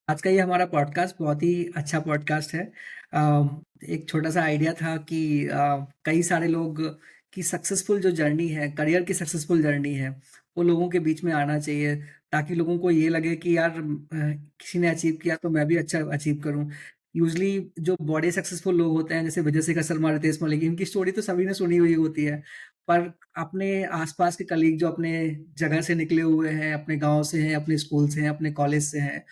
आज का ये हमारा पॉडकास्ट बहुत ही अच्छा पॉडकास्ट है। एक छोटा-सा आइडिया था कि कई सारे लोग की सक्सेसफुल जो जर्नी है, करियर की सक्सेसफुल जर्नी है, वो लोगों के बीच में आना चाहिए, ताकि लोगों को ये लगे कि यार किसी ने अचीव किया तो मैं भी अच्छा अचीव करूँ। यूजुअली जो बड़े सक्सेसफुल लोग होते हैं, जैसे विजय शेखर शर्मा, रितेश मलिक, इनकी स्टोरी तो सभी ने सुनी हुई होती है। पर अपने आस-पास के कलीग जो अपने जगह से निकले हुए हैं, अपने गाँव से हैं, अपने स्कूल से हैं, अपने कॉलेज से हैं,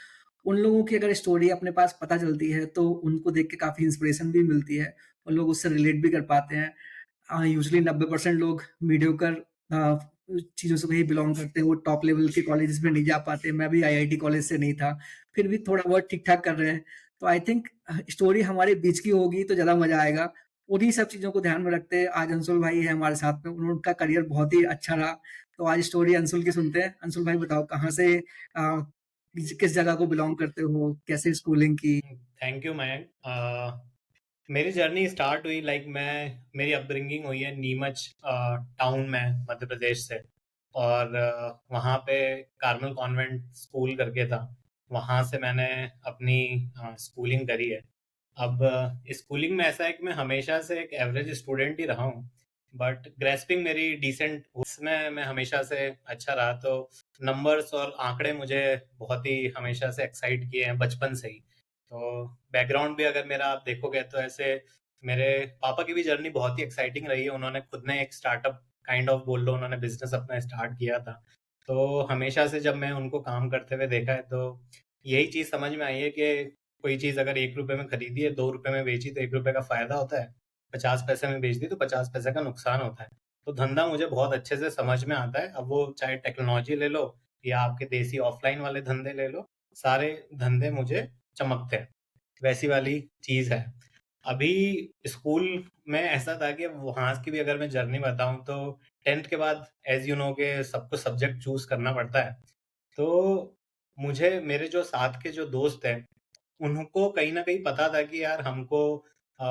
उन लोगों की अगर स्टोरी अपने पास पता चलती है, तो उनको देख के काफ़ी इंस्पिरेशन भी मिलती है और लोग उससे रिलेट भी कर पाते हैं। यूजुअली 90% लोग मीडियोकर चीज़ों से नहीं बिलॉन्ग करते हैं, वो टॉप लेवल के कॉलेजेस में नहीं जा पाते। मैं भी आईआईटी कॉलेज से नहीं था, फिर भी थोड़ा बहुत ठीक-ठाक कर रहे हैं। तो आई थिंक स्टोरी हमारे बीच की होगी तो ज़्यादा मज़ा आएगा। उन्हीं सब चीज़ों को ध्यान में रखते हुए आज अंशुल भाई हैं हमारे साथ में, उनका करियर बहुत ही अच्छा रहा। तो आज स्टोरी अंशुल की सुनते हैं। अंशुल भाई बताओ कहाँ से किस जगह को बिलॉन्ग करते हो? कैसे स्कूलिंग की? Thank you Mayank. मेरी जर्नी स्टार्ट हुई मेरी अपब्रिंगिंग हुई है नीमच टाउन में मध्य प्रदेश से। और वहाँ पे कार्मल कॉन्वेंट स्कूल करके था। वहाँ से मैंने अपनी स्कूलिंग करी है। अब स्कूलिंग में ऐसा है कि मैं हमेशा से एक एवरेज स्टूडेंट ही रहा हूँ, बट ग्रेस्पिंग मेरी डिसेंट, उसमें मैं हमेशा से अच्छा रहा। तो नंबर्स और आंकड़े मुझे बहुत ही हमेशा से एक्साइट किए हैं बचपन से ही। तो बैकग्राउंड भी अगर मेरा आप देखोगे तो ऐसे मेरे पापा की भी जर्नी बहुत ही एक्साइटिंग रही है। उन्होंने खुद ने एक स्टार्टअप काइंड ऑफ बोल लो, उन्होंने बिजनेस अपना स्टार्ट किया था। तो हमेशा से जब मैं उनको काम करते हुए देखा है तो यही चीज़ समझ में आई है कि कोई चीज़ अगर 1 रुपए में खरीदी है, 2 रुपए में बेची तो 1 रुपए का फायदा होता है, 50 पैसे में बेच दी तो 50 पैसे का नुकसान होता है। तो धंधा मुझे बहुत अच्छे से समझ में आता है। अब वो चाहे टेक्नोलॉजी ले लो या आपके देसी ऑफलाइन वाले धंधे ले लो, सारे धंधे मुझे चमकते हैं। वैसी वाली चीज़ है। अभी स्कूल में ऐसा था कि वहाँ की भी अगर मैं जर्नी बताऊँ तो 10th के बाद एज़ यू नो के सबको सब्जेक्ट चूज़ करना पड़ता है। तो मुझे मेरे जो साथ के जो दोस्त हैं, उनको कहीं न कहीं पता था कि यार हमको अ,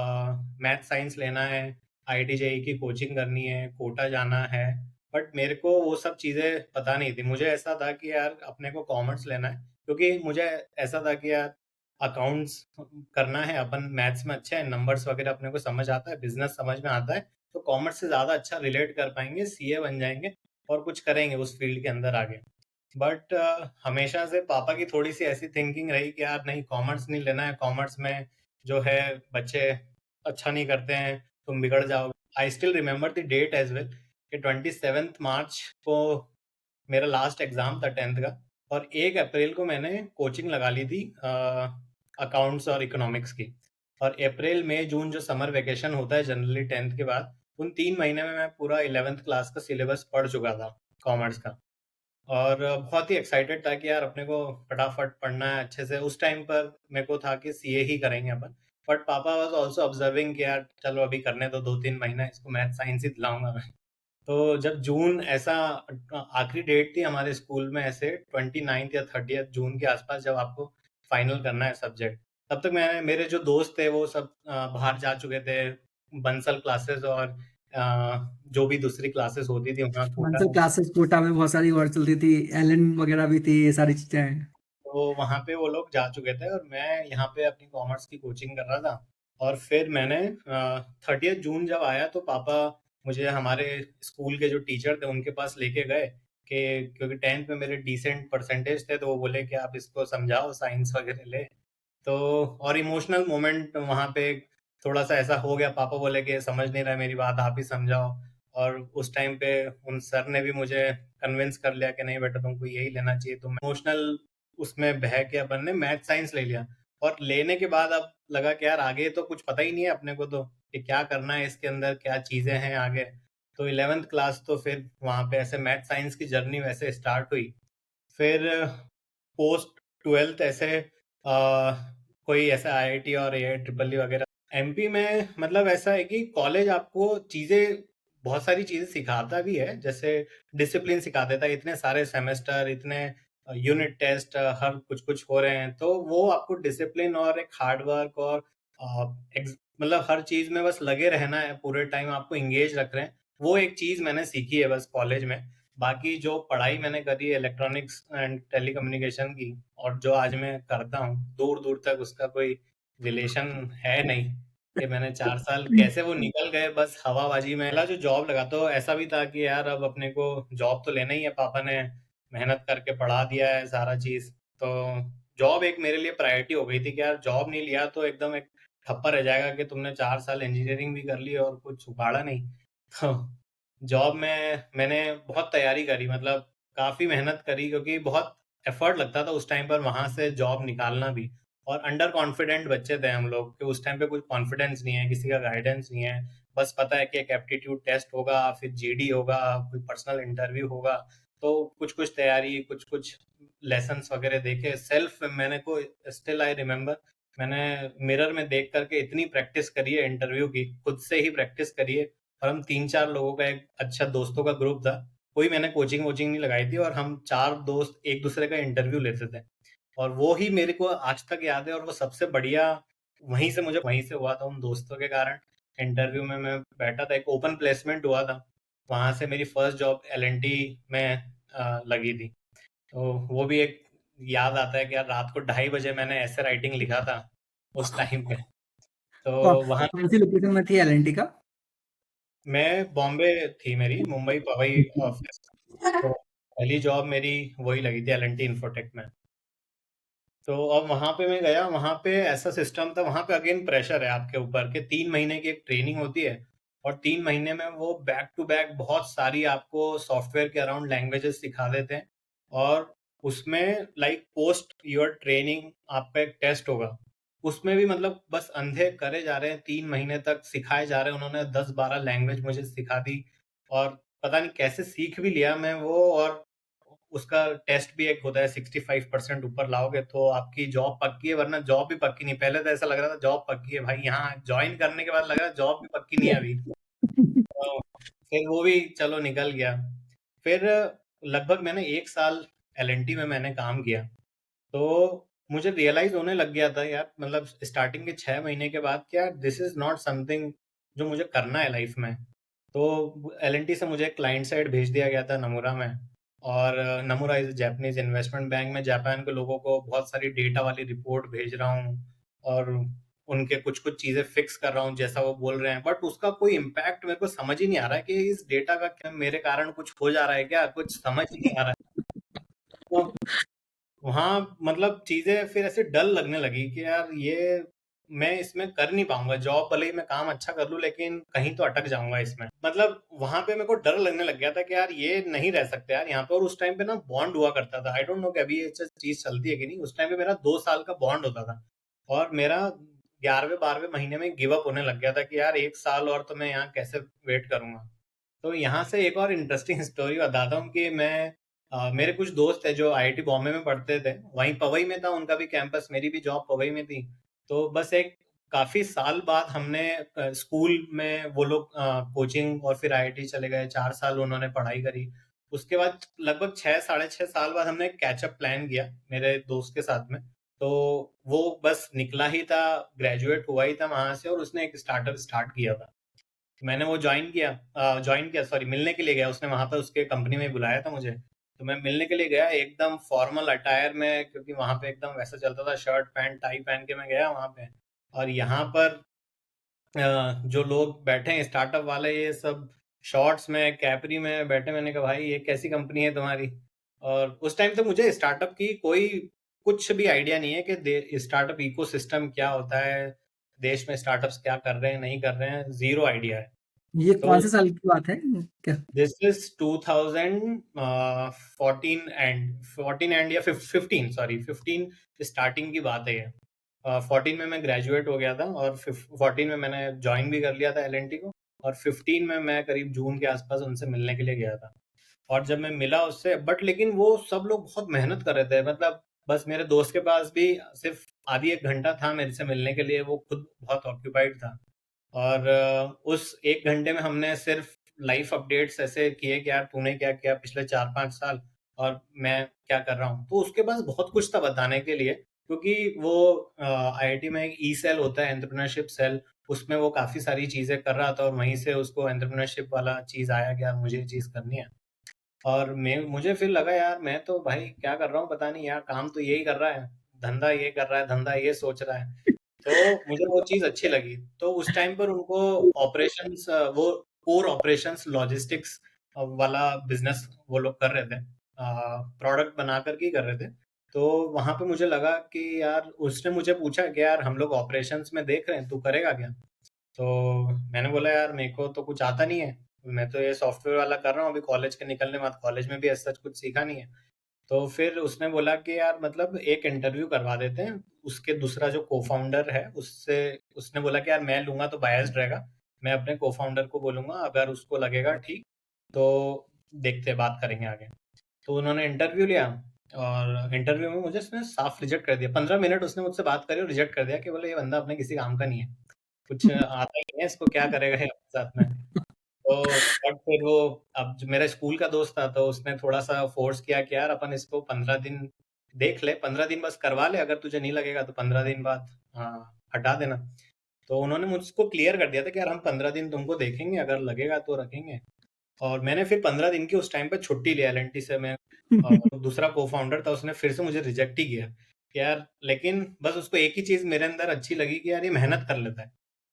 मैथ साइंस लेना है, आईआईटी जेईई की कोचिंग करनी है, कोटा जाना है। बट मेरे को वो सब चीज़ें पता नहीं थी। मुझे ऐसा था कि यार अपने को कॉमर्स लेना है, क्योंकि मुझे ऐसा था कि यार अकाउंट्स करना है, अपन मैथ्स में अच्छे हैं, नंबर्स वगैरह अपने को समझ आता है, बिज़नेस समझ में आता है, तो कॉमर्स से ज़्यादा अच्छा रिलेट कर पाएँगे, सीए बन जाएँगे और कुछ करेंगे उस फील्ड के अंदर आगे। बट हमेशा से पापा की थोड़ी-सी ऐसी थिंकिंग रही कि यार नहीं, कॉमर्स नहीं लेना है, कॉमर्स में जो है बच्चे अच्छा नहीं करते हैं, तुम बिगड़ जाओगे। I still remember the date as well कि 27th मार्च को मेरा लास्ट एग्ज़ाम था 10th का, और 1 अप्रैल को मैंने कोचिंग लगा ली थी अकाउंट्स और इकोनॉमिक्स की। और अप्रैल, मई, जून जो समर वैकेशन होता है जनरली 10th के बाद, उन 3 महीने में मैं पूरा 11th क्लास का सिलेबस पढ़ चुका था कॉमर्स का। और बहुत ही एक्साइटेड था कि यार अपने को फटाफट पढ़ना है अच्छे से। उस टाइम पर मेरे को था कि सीए ही करेंगे अपन। बट पापा वाज आल्सो ऑब्जर्विंग कि यार चलो अभी करने दो, 2-3 महीना इसको मैथ साइंस ही दिलाऊंगा मैं। तो जब जून ऐसा आखिरी डेट थी हमारे स्कूल में, ऐसे 29th या 30th जून के आसपास, जब आपको फाइनल करना है सब्जेक्ट, तब तक मैं मेरे जो दोस्त थे वो सब बाहर जा चुके थे बंसल क्लासेस और जो भी दूसरी क्लासेस होती थी वहाँ कोटा मंथल में। क्लासेस कोटा में बहुत सारी और चलती थी, एलन वगैरह भी थी, ये सारी चीज़ें हैं। तो वहाँ पे वो लोग जा चुके थे और मैं यहाँ पे अपनी कॉमर्स की कोचिंग कर रहा था। और फिर मैंने 30th जून जब आया तो पापा मुझे हमारे स्कूल के जो टीचर थे उनके पास लेके गए, कि क्योंकि 10th में मेरे डिसेंट परसेंटेज थे, तो वो बोले कि आप इसको समझाओ, साइंस वगैरह ले। तो और इमोशनल मोमेंट वहाँ पे थोड़ा सा ऐसा हो गया। पापा बोले कि समझ नहीं रहा मेरी बात, आप ही समझाओ। और उस टाइम पे उन सर ने भी मुझे कन्विंस कर लिया कि नहीं बेटा, तुमको यही लेना चाहिए। तो इमोशनल उसमें बह के अपन ने मैथ साइंस ले लिया। और लेने के बाद अब लगा कि यार आगे तो कुछ पता ही नहीं है अपने को, तो कि क्या करना है इसके अंदर, क्या चीजें हैं आगे। तो 11th क्लास तो फिर वहाँ पे ऐसे मैथ साइंस की जर्नी वैसे स्टार्ट हुई। फिर पोस्ट 12th ऐसे कोई ऐसा आईआईटी और एआई ट्रिपल ई वगैरह एमपी में, मतलब ऐसा है कि कॉलेज आपको चीजें, बहुत सारी चीजें सिखाता भी है। जैसे डिसिप्लिन सिखा देता है, इतने सारे सेमेस्टर, इतने यूनिट टेस्ट हर कुछ कुछ हो रहे हैं, तो वो आपको डिसिप्लिन और एक हार्ड वर्क और मतलब हर चीज में बस लगे रहना है, पूरे टाइम आपको इंगेज रख रहे हैं। वो एक चीज मैंने सीखी है बस कॉलेज में। बाकी जो पढ़ाई मैंने करी इलेक्ट्रॉनिक्स एंड टेलीकम्युनिकेशन की, और जो आज मैं करता हूँ, दूर दूर तक उसका कोई रिलेशन है नहीं। कि मैंने 4 साल कैसे वो निकल गए बस हवाबाजी में। पहला जो जॉब लगा तो ऐसा भी था कि यार अब अपने को जॉब तो लेना ही है, पापा ने मेहनत करके पढ़ा दिया है सारा चीज। तो जॉब एक मेरे लिए प्रायोरिटी हो गई थी कि यार जॉब नहीं लिया तो एकदम एक ठप्पा रह जाएगा कि तुमने 4 साल इंजीनियरिंग भी कर ली और कुछ उखाड़ा नहीं। तो जॉब में मैंने बहुत तैयारी करी, मतलब काफी मेहनत करी, क्योंकि बहुत एफर्ट लगता था उस टाइम पर वहां से जॉब निकालना भी। और अंडर कॉन्फिडेंट बच्चे थे हम लोग कि उस टाइम पे कोई कॉन्फिडेंस नहीं है, किसी का गाइडेंस नहीं है। बस पता है कि एक एप्टीट्यूड टेस्ट होगा, फिर जीडी होगा, कोई पर्सनल इंटरव्यू होगा। तो कुछ कुछ तैयारी, कुछ कुछ लेसन्स वगैरह देखे, सेल्फ मैंने को स्टिल आई रिमेम्बर, मैंने मिरर में देख करके इतनी प्रैक्टिस करी है इंटरव्यू की, खुद से ही प्रैक्टिस करी है। और हम 3-4 लोगों का एक अच्छा दोस्तों का ग्रुप था, कोई मैंने कोचिंग वोचिंग नहीं लगाई थी, और हम 4 दोस्त एक दूसरे का इंटरव्यू लेते थे। और वो ही मेरे को आज तक याद है, और वो सबसे बढ़िया वहीं से हुआ था, उन दोस्तों के कारण। इंटरव्यू में मैं बैठा था, एक ओपन प्लेसमेंट हुआ था, वहां से मेरी फर्स्ट जॉब एलएनटी में लगी थी। तो वो भी एक याद आता है कि यार रात को 2:30 बजे मैंने ऐसे राइटिंग लिखा था उस टाइम पे। तो वहां कौन सी लोकेशन में थी एलएनटी का? मैं बॉम्बे थी मेरी, मुंबई पवई ऑफिस। तो पहली जॉब मेरी वही लगी थी, एलएनटी इंफोटेक में। तो अब वहां पे मैं गया, वहां पे ऐसा सिस्टम था, वहां पे अगेन प्रेशर है आपके ऊपर कि 3 महीने की एक ट्रेनिंग होती है, और 3 महीने में वो बैक टू बैक बहुत सारी आपको सॉफ्टवेयर के अराउंड लैंग्वेजेस सिखा देते हैं। और उसमें लाइक पोस्ट योर ट्रेनिंग आपका एक टेस्ट होगा, उसमें भी मतलब बस अंधे करे जा रहे हैं, 3 महीने तक सिखाए जा रहे हैं, उन्होंने 10-12 लैंग्वेज मुझे सिखा दी। और पता नहीं कैसे सीख भी लिया मैं वो। और उसका टेस्ट भी एक होता है, 65% ऊपर लाओगे तो आपकी जॉब पक्की है, वरना जॉब भी पक्की नहीं। पहले तो ऐसा लग रहा था जॉब पक्की है भाई, यहाँ ज्वाइन करने के बाद लग रहा है जॉब भी पक्की नहीं है अभी। तो फिर वो भी चलो निकल गया। फिर लगभग मैंने 1 साल एलएनटी में मैंने काम किया। तो मुझे रियलाइज होने लग गया था यार, मतलब स्टार्टिंग के 6 महीने के बाद, क्या दिस इज नॉट समथिंग जो मुझे करना है लाइफ में। तो एलएनटी से मुझे क्लाइंट साइड भेज दिया गया था नमूरा में। और नमूरा इज जापानीज इन्वेस्टमेंट बैंक में जापान के लोगों को बहुत सारी डेटा वाली रिपोर्ट भेज रहा हूँ, और उनके कुछ कुछ चीजें फिक्स कर रहा हूँ जैसा वो बोल रहे हैं, बट उसका कोई इम्पैक्ट मेरे को समझ ही नहीं आ रहा है कि इस डेटा का क्या मेरे कारण कुछ हो जा रहा है, क्या कुछ समझ ही नहीं आ रहा है। वहाँ मतलब चीजें फिर ऐसे डल लगने लगी कि यार ये मैं इसमें कर नहीं पाऊंगा जॉब, भले ही मैं काम अच्छा कर लूं लेकिन कहीं तो अटक जाऊंगा इसमें। मतलब वहां पे मेरे को डर लगने लग गया था कि यार ये नहीं रह सकते यार यहाँ पे। और उस टाइम पे ना बॉन्ड हुआ करता था, आई डोंट नो कि अभी ये चीज चलती है कि नहीं, उस टाइम पे मेरा 2 साल का बॉन्ड होता था। और मेरा 11वें 12वें महीने में गिव अप होने लग गया था कि यार 1 साल और तो मैं यहाँ कैसे वेट करूंगा। तो यहाँ से एक और इंटरेस्टिंग स्टोरी बताता हूँ कि मैं मेरे कुछ दोस्त है जो आईआईटी बॉम्बे में पढ़ते थे, वहीं पवई में था उनका भी कैंपस, मेरी भी जॉब पवई में थी। तो बस एक काफी साल बाद हमने स्कूल में वो लोग कोचिंग और फिर आईआईटी चले गए, 4 साल उन्होंने पढ़ाई करी। उसके बाद लगभग 6 साढ़े 6 साल बाद हमने कैचअप प्लान किया मेरे दोस्त के साथ में। तो वो बस निकला ही था, ग्रेजुएट हुआ ही था वहां से, और उसने एक स्टार्टअप स्टार्ट किया था। मैंने वो ज्वाइन किया सॉरी, मिलने के लिए गया, उसने वहां पर उसके कंपनी में बुलाया था मुझे। तो मैं मिलने के लिए गया एकदम फॉर्मल अटायर में, क्योंकि वहां पे एकदम वैसा चलता था, शर्ट पैंट टाई पहन के मैं गया वहां पे। और यहाँ पर जो लोग बैठे हैं स्टार्टअप वाले, ये सब शॉर्ट्स में कैपरी में बैठे। मैंने कहा भाई ये कैसी कंपनी है तुम्हारी। और उस टाइम तो मुझे स्टार्टअप की कोई कुछ भी आइडिया नहीं है कि स्टार्टअप इकोसिस्टम क्या होता है, देश में स्टार्टअप्स क्या कर रहे हैं नहीं कर रहे हैं, जीरो आइडिया है। ये तो कौन से साल की बात है क्या? दिस इज 2014 एंड 14 एंड या 15, सॉरी 15 स्टार्टिंग की बात है ये। 14 में मैं ग्रेजुएट हो गया था, और 14 में मैंने ज्वाइन भी कर लिया था एलएनटी को। और 15 में मैं करीब जून के आसपास उनसे मिलने के लिए गया था। और जब मैं मिला उससे, बट लेकिन वो सब लोग बहुत मेहनत कर रहे थे, मतलब बस मेरे दोस्त के पास भी सिर्फ आधी एक घंटा था मेरे से मिलने के लिए, वो खुद बहुत ऑक्यूपाइड था। और उस 1 घंटे में हमने सिर्फ लाइफ अपडेट्स ऐसे किए कि यार तूने क्या किया पिछले 4-5 साल, और मैं क्या कर रहा हूँ। तो उसके पास बहुत कुछ था बताने के लिए, क्योंकि वो आईआईटी में एक ई सेल होता है, एंटरप्रेन्योरशिप सेल, उसमें वो काफी सारी चीजें कर रहा था, और वहीं से उसको एंटरप्रेन्योरशिप वाला चीज आया कि यार मुझे ये चीज करनी है। और मुझे फिर लगा यार मैं तो भाई क्या कर रहा हूँ पता नहीं यार, काम तो यही कर रहा है, धंधा ये कर रहा है, धंधा ये सोच रहा है। तो मुझे वो चीज अच्छी लगी। तो उस टाइम पर उनको ऑपरेशंस, वो कोर ऑपरेशंस लॉजिस्टिक्स वाला बिजनेस वो लोग कर रहे थे, प्रोडक्ट बना करके ही कर रहे थे। तो वहां पे मुझे लगा कि यार, उसने मुझे पूछा कि यार हम लोग ऑपरेशंस में देख रहे हैं, तू करेगा क्या? तो मैंने बोला यार मेरे को तो कुछ आता नहीं है, मैं तो ये सॉफ्टवेयर वाला कर रहा हूँ अभी कॉलेज के निकलने के बाद, कॉलेज में भी ऐसा कुछ सीखा नहीं है। तो फिर उसने बोला कि यार मतलब एक इंटरव्यू करवा देते हैं, उसके दूसरा जो को फाउंडर है उससे। उसने बोला कि यार मैं लूंगा तो बायस्ड रहेगा, मैं अपने को फाउंडर को बोलूंगा, अगर उसको लगेगा ठीक तो देखते हैं, बात करेंगे आगे। तो उन्होंने इंटरव्यू लिया, और इंटरव्यू में मुझे उसने साफ रिजेक्ट कर दिया। 15 मिनट उसने मुझसे बात करी और रिजेक्ट कर दिया कि बोले ये बंदा अपने किसी काम का नहीं है, कुछ आता ही नहीं है इसको, क्या करेगा ये अपने साथ में। तो बट फिर वो, अब जो मेरा स्कूल का दोस्त था तो उसने थोड़ा सा फोर्स किया कि यार अपन इसको 15 दिन देख ले, 15 दिन बस करवा ले, अगर तुझे नहीं लगेगा तो 15 दिन बाद हटा देना। तो उन्होंने मुझको क्लियर कर दिया था कि यार हम 15 दिन तुमको देखेंगे, अगर लगेगा तो रखेंगे। और मैंने फिर 15 दिन की उस टाइम पे छुट्टी लिया एलएनटी से मैं। दूसरा को फाउंडर था, उसने फिर से मुझे रिजेक्ट ही किया कि यार, लेकिन बस उसको एक ही चीज मेरे अंदर अच्छी लगी कि यार ये मेहनत कर लेता है।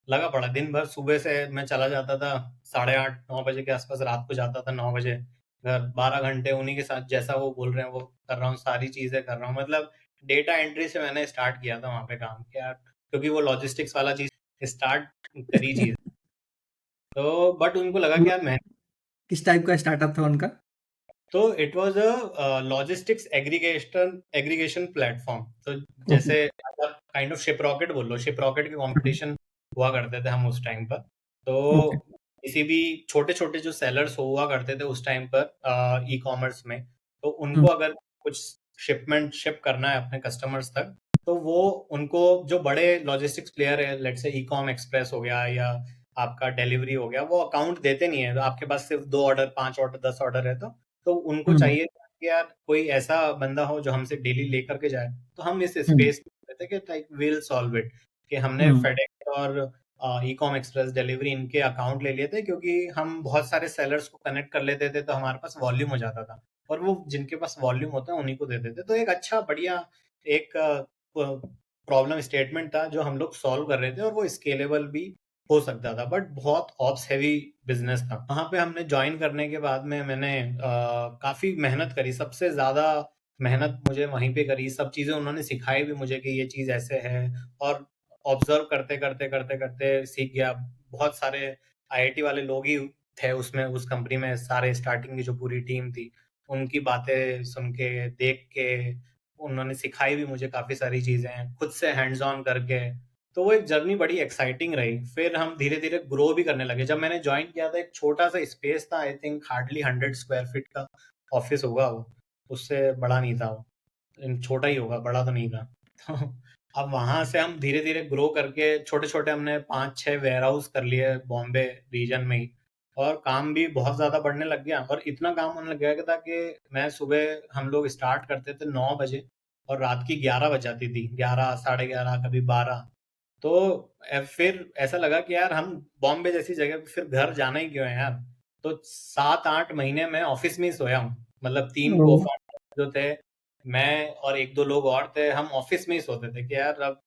लगा पड़ा दिन भर, सुबह से मैं चला जाता था 8:30 9 बजे के आसपास, रात को जाता था 9 बजे घर, 12 घंटे उन्हीं के साथ जैसा वो बोल रहे हैं वो कर रहा हूँ, सारी चीजें कर रहा हूँ। मतलब डेटा एंट्री से मैंने स्टार्ट किया था वहां पे काम, क्या, क्योंकि वो लॉजिस्टिक्स वाला चीज स्टार्ट करी चीज। तो बट उनको लगा कि यार, किस टाइप का स्टार्टअप था उनका? तो it was a logistics aggregation aggregation platform. तो ओके। जैसे काइंड ऑफ शिप रॉकेट बोल लो, शिप रॉकेट के कंपटीशन हुआ करते थे हम उस टाइम पर। तो ओके। किसी भी छोटे छोटे जो सेलर्स हुआ करते थे उस टाइम पर ई कॉमर्स में, तो उनको अगर कुछ शिपमेंट शिप करना है अपने कस्टमर्स तक, तो वो उनको, जो बड़े लॉजिस्टिक्स प्लेयर है, let's say e com express हो गया या आपका डिलीवरी हो गया, वो अकाउंट देते नहीं है। तो आपके पास सिर्फ 2 ऑर्डर, 5 ऑर्डर, 10 ऑर्डर है, तो उनको चाहिए कि यार कोई ऐसा बंदा हो जो हमसे डेली लेकर के जाए। तो हम इस स्पेस में रहते कि लाइक विल सॉल्व इट, कि हमने फेडेक्स और ई कॉम एक्सप्रेस डिलीवरी इनके अकाउंट ले लिए थे, क्योंकि हम बहुत सारे सेलर्स को कनेक्ट कर लेते थे तो हमारे पास वॉल्यूम हो जाता था, और वो जिनके पास वॉल्यूम होता है उन्हीं को देते थे। तो एक अच्छा बढ़िया एक प्रॉब्लम स्टेटमेंट था जो हम लोग सॉल्व कर रहे थे, और वो स्केलेबल भी हो सकता था, बट बहुत ऑप्स हैवी बिजनेस था। वहां पे हमने ज्वाइन करने के बाद में मैंने काफी मेहनत करी, सबसे ज्यादा मेहनत मुझे वहीं पे करी। सब चीजें उन्होंने सिखाई भी मुझे कि ये चीज ऐसे है, और ऑब्जर्व करते करते करते करते सीख गया। बहुत सारे आईआईटी वाले लोग ही थे उसमें, उस कंपनी में, सारे स्टार्टिंग की जो पूरी टीम थी, उनकी बातें सुन के, देख के, उन्होंने सिखाई भी मुझे काफी सारी चीजें खुद से हैंड्स ऑन करके। तो वो एक जर्नी बड़ी एक्साइटिंग रही। फिर हम धीरे धीरे ग्रो भी करने लगे। जब मैंने ज्वाइन किया था एक छोटा सा स्पेस था, I think hardly 100 square feet का ऑफिस होगा वो, उससे बड़ा नहीं था वो, छोटा ही होगा, बड़ा तो नहीं था। तो अब वहां से हम धीरे धीरे ग्रो करके छोटे छोटे हमने 5 6 वेयर हाउस कर लिए बॉम्बे रीजन में ही, और काम भी बहुत ज्यादा बढ़ने लग गया। और इतना काम होने लग गया कि था कि मैं सुबह, हम लोग स्टार्ट करते थे 9 बजे, और रात की 11 बज जाती थी, 11 11:30, कभी 12। तो फिर ऐसा लगा कि यार हम बॉम्बे जैसी जगह पे फिर घर जाना ही क्यों है यार। तो 7 8 महीने मैं ऑफिस में ही सोया हूँ। मतलब 3 को जो थे, मैं और एक दो लोग और थे, हम ऑफिस में ही सोते थे कि यार अब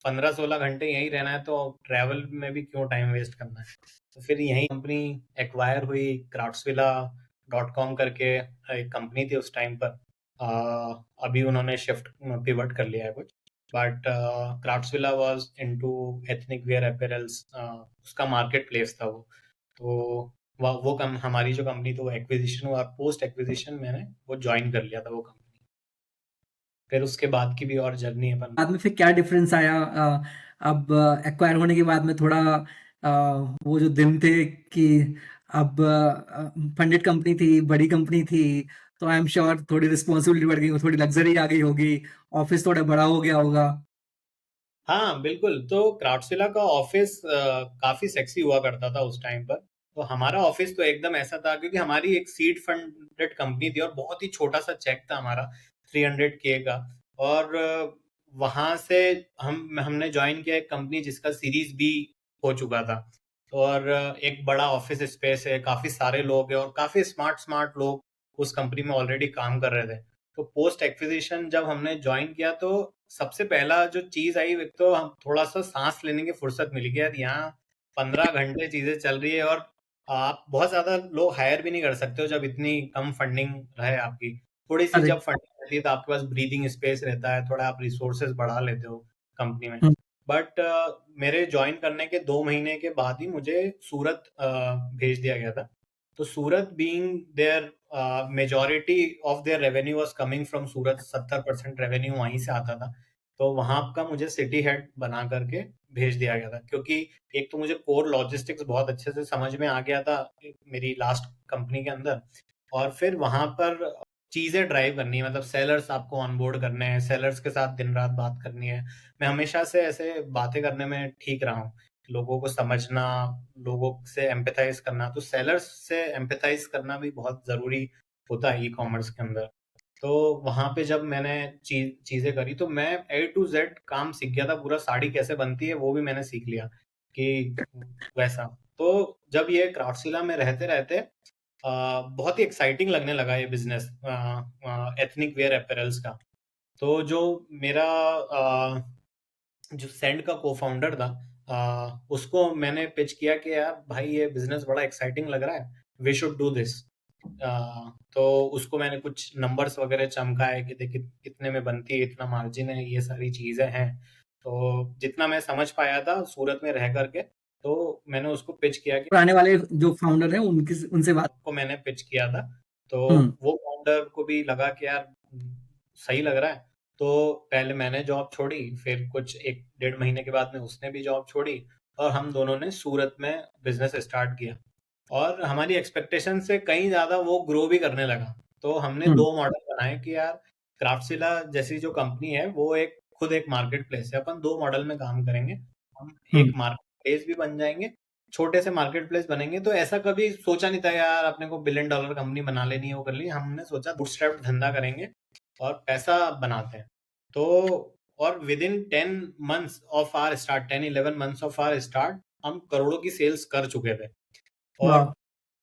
15 16 घंटे यहीं रहना है, तो ट्रैवल में भी क्यों टाइम वेस्ट करना है। तो फिर यही कंपनी एक्वायर हुई, क्राफ्ट्सविला.com करके एक कंपनी थी उस टाइम पर। अभी उन्होंने शिफ्ट पिवट कर लिया है कुछ, but Craftsvilla was into ethnic wear apparels, उसका मार्केट प्लेस था वो। तो वो कम हमारी जो कंपनी, तो वो एक्विजिशन हुआ, पोस्ट एक्विजिशन मैंने वो ज्वाइन कर लिया था वो कंपनी। फिर उसके बाद की भी और जर्नी अपन। बाद में फिर क्या डिफरेंस आया? अब एक्वायर होने के बाद में थोड़ा वो जो दिन थे कि अब फंडेड कंपनी थी, बड़ी कंपनी थी, तो आई एम श्योर थोड़ी रिस्पॉन्सिबिलिटी बढ़ गई, थोड़ी लग्जरी आ गई होगी, ऑफिस थोड़ा बड़ा हो गया होगा। हाँ बिल्कुल। तो क्राफ्ट्सविला का ऑफिस काफी सेक्सी हुआ करता था उस टाइम पर। तो हमारा ऑफिस तो एकदम ऐसा था, क्योंकि हमारी एक सीड फंडेड कंपनी थी, और बहुत ही छोटा सा चेक था हमारा, 300K का। और वहां से हमने ज्वाइन किया एक कंपनी जिसका सीरीज बी हो चुका था। और एक बड़ा ऑफिस स्पेस है, काफी सारे लोग हैं, और काफी स्मार्ट स्मार्ट लोग उस कंपनी में ऑलरेडी काम कर रहे थे। तो पोस्ट एक्विजिशन जब हमने ज्वाइन किया तो सबसे पहला जो चीज आई, एक तो हम थोड़ा सा सांस लेने की फुर्सत मिली कि यार यहाँ 15 घंटे चीजें चल रही है और आप बहुत ज्यादा लोग हायर भी नहीं कर सकते हो जब इतनी कम फंडिंग है आपकी। थोड़ी सी जब करेक्ट। फंडिंग रहती है तो आपके पास ब्रीदिंग स्पेस रहता है, थोड़ा आप रिसोर्सेज बढ़ा लेते हो कंपनी में। हुँ, बट मेरे ज्वाइन करने के 2 महीने के बाद ही मुझे सूरत भेज दिया गया था। तो Surat being their majority of their revenue was coming from Surat, 70% revenue वहीं से आता था। तो वहां का मुझे सिटी हेड बना करके भेज दिया गया था, क्योंकि एक तो मुझे कोर लॉजिस्टिक्स बहुत अच्छे से समझ में आ गया था मेरी लास्ट कंपनी के अंदर। और फिर वहां पर चीजें ड्राइव करनी है, मतलब सेलर्स आपको ऑनबोर्ड करने हैं, सेलर्स के साथ दिन रात बात करनी है। मैं हमेशा से ऐसे बातें करने में ठीक रहा हूँ, लोगों को समझना, लोगों से एम्पैथाइज करना। तो सेलर्स से एम्पैथाइज करना भी बहुत जरूरी होता है ई कॉमर्स के अंदर। तो वहां पे जब मैंने चीजें करी तो मैं A to Z काम सीख गया था। पूरा साड़ी कैसे बनती है वो भी मैंने सीख लिया कि वैसा। तो जब ये क्राफ्ट्सविला में रहते रहते बहुत ही एक्साइटिंग लगने लगा ये बिजनेस, एथनिक वेयर अपैरल्स का। तो जो मेरा जो सेंड का को-फाउंडर था, उसको मैंने पिच किया कि यार भाई ये बिजनेस बड़ा एक्साइटिंग लग रहा है, वी शुड डू दिस। तो उसको मैंने कुछ नंबर्स वगैरह चमकाए कि देखिए कितने में बनती है, इतना मार्जिन है, ये सारी चीजें हैं। तो जितना मैं समझ पाया था सूरत में रह करके, तो मैंने उसको पिच किया कि पुराने वाले जो फाउंडर हैं उनकी उनसे बात। को मैंने पिच किया था। तो हुँ, वो फाउंडर को भी लगा कि यार सही लग रहा है। तो पहले मैंने जॉब छोड़ी, फिर कुछ 1 डेढ़ महीने के बाद में उसने भी जॉब छोड़ी, और हम दोनों ने सूरत में बिजनेस स्टार्ट किया। और हमारी एक्सपेक्टेशन से कहीं ज्यादा वो ग्रो भी करने लगा। तो हमने हुँ, 2 मॉडल बनाए कि यार क्राफ्टसिला जैसी जो कंपनी है वो एक खुद एक मार्केट प्लेस है, अपन 2 मॉडल में काम करेंगे। हम हुँ, एक मार्केट प्लेस भी बन जाएंगे, छोटे से मार्केट प्लेस बनेंगे। तो ऐसा कभी सोचा नहीं था यार अपने को $1 बिलियन कंपनी बना लेनी है, वो कर ली। हमने सोचा बूटस्ट्रैप धंधा करेंगे और पैसा बनाते हैं। तो और within 10 months of our start, 10-11 months of our start, हम करोड़ों की सेल्स कर चुके थे। और वाह!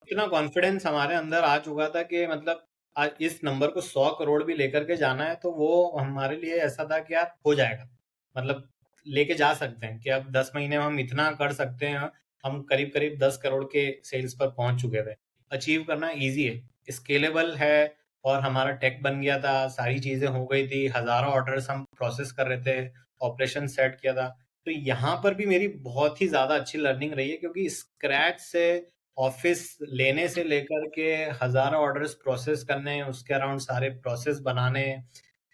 इतना कॉन्फिडेंस हमारे अंदर आ चुका था कि मतलब आज इस नंबर को 100 करोड़ भी लेकर के जाना है तो वो हमारे लिए ऐसा था कि यार हो जाएगा। मतलब लेके जा सकते हैं कि अब 10 महीने में हम इतना कर सकते हैं। हम करीब करीब 10 करोड़ के सेल्स पर पहुंच चुके थे। अचीव करना इजी है, स्केलेबल है। और हमारा टेक बन गया था, सारी चीजें हो गई थी, हजारों ऑर्डर्स हम प्रोसेस कर रहे थे, ऑपरेशन सेट किया था। तो यहाँ पर भी मेरी बहुत ही ज्यादा अच्छी लर्निंग रही है, क्योंकि स्क्रैच से ऑफिस लेने से लेकर के हजारों ऑर्डर्स प्रोसेस करने, उसके अराउंड सारे प्रोसेस बनाने।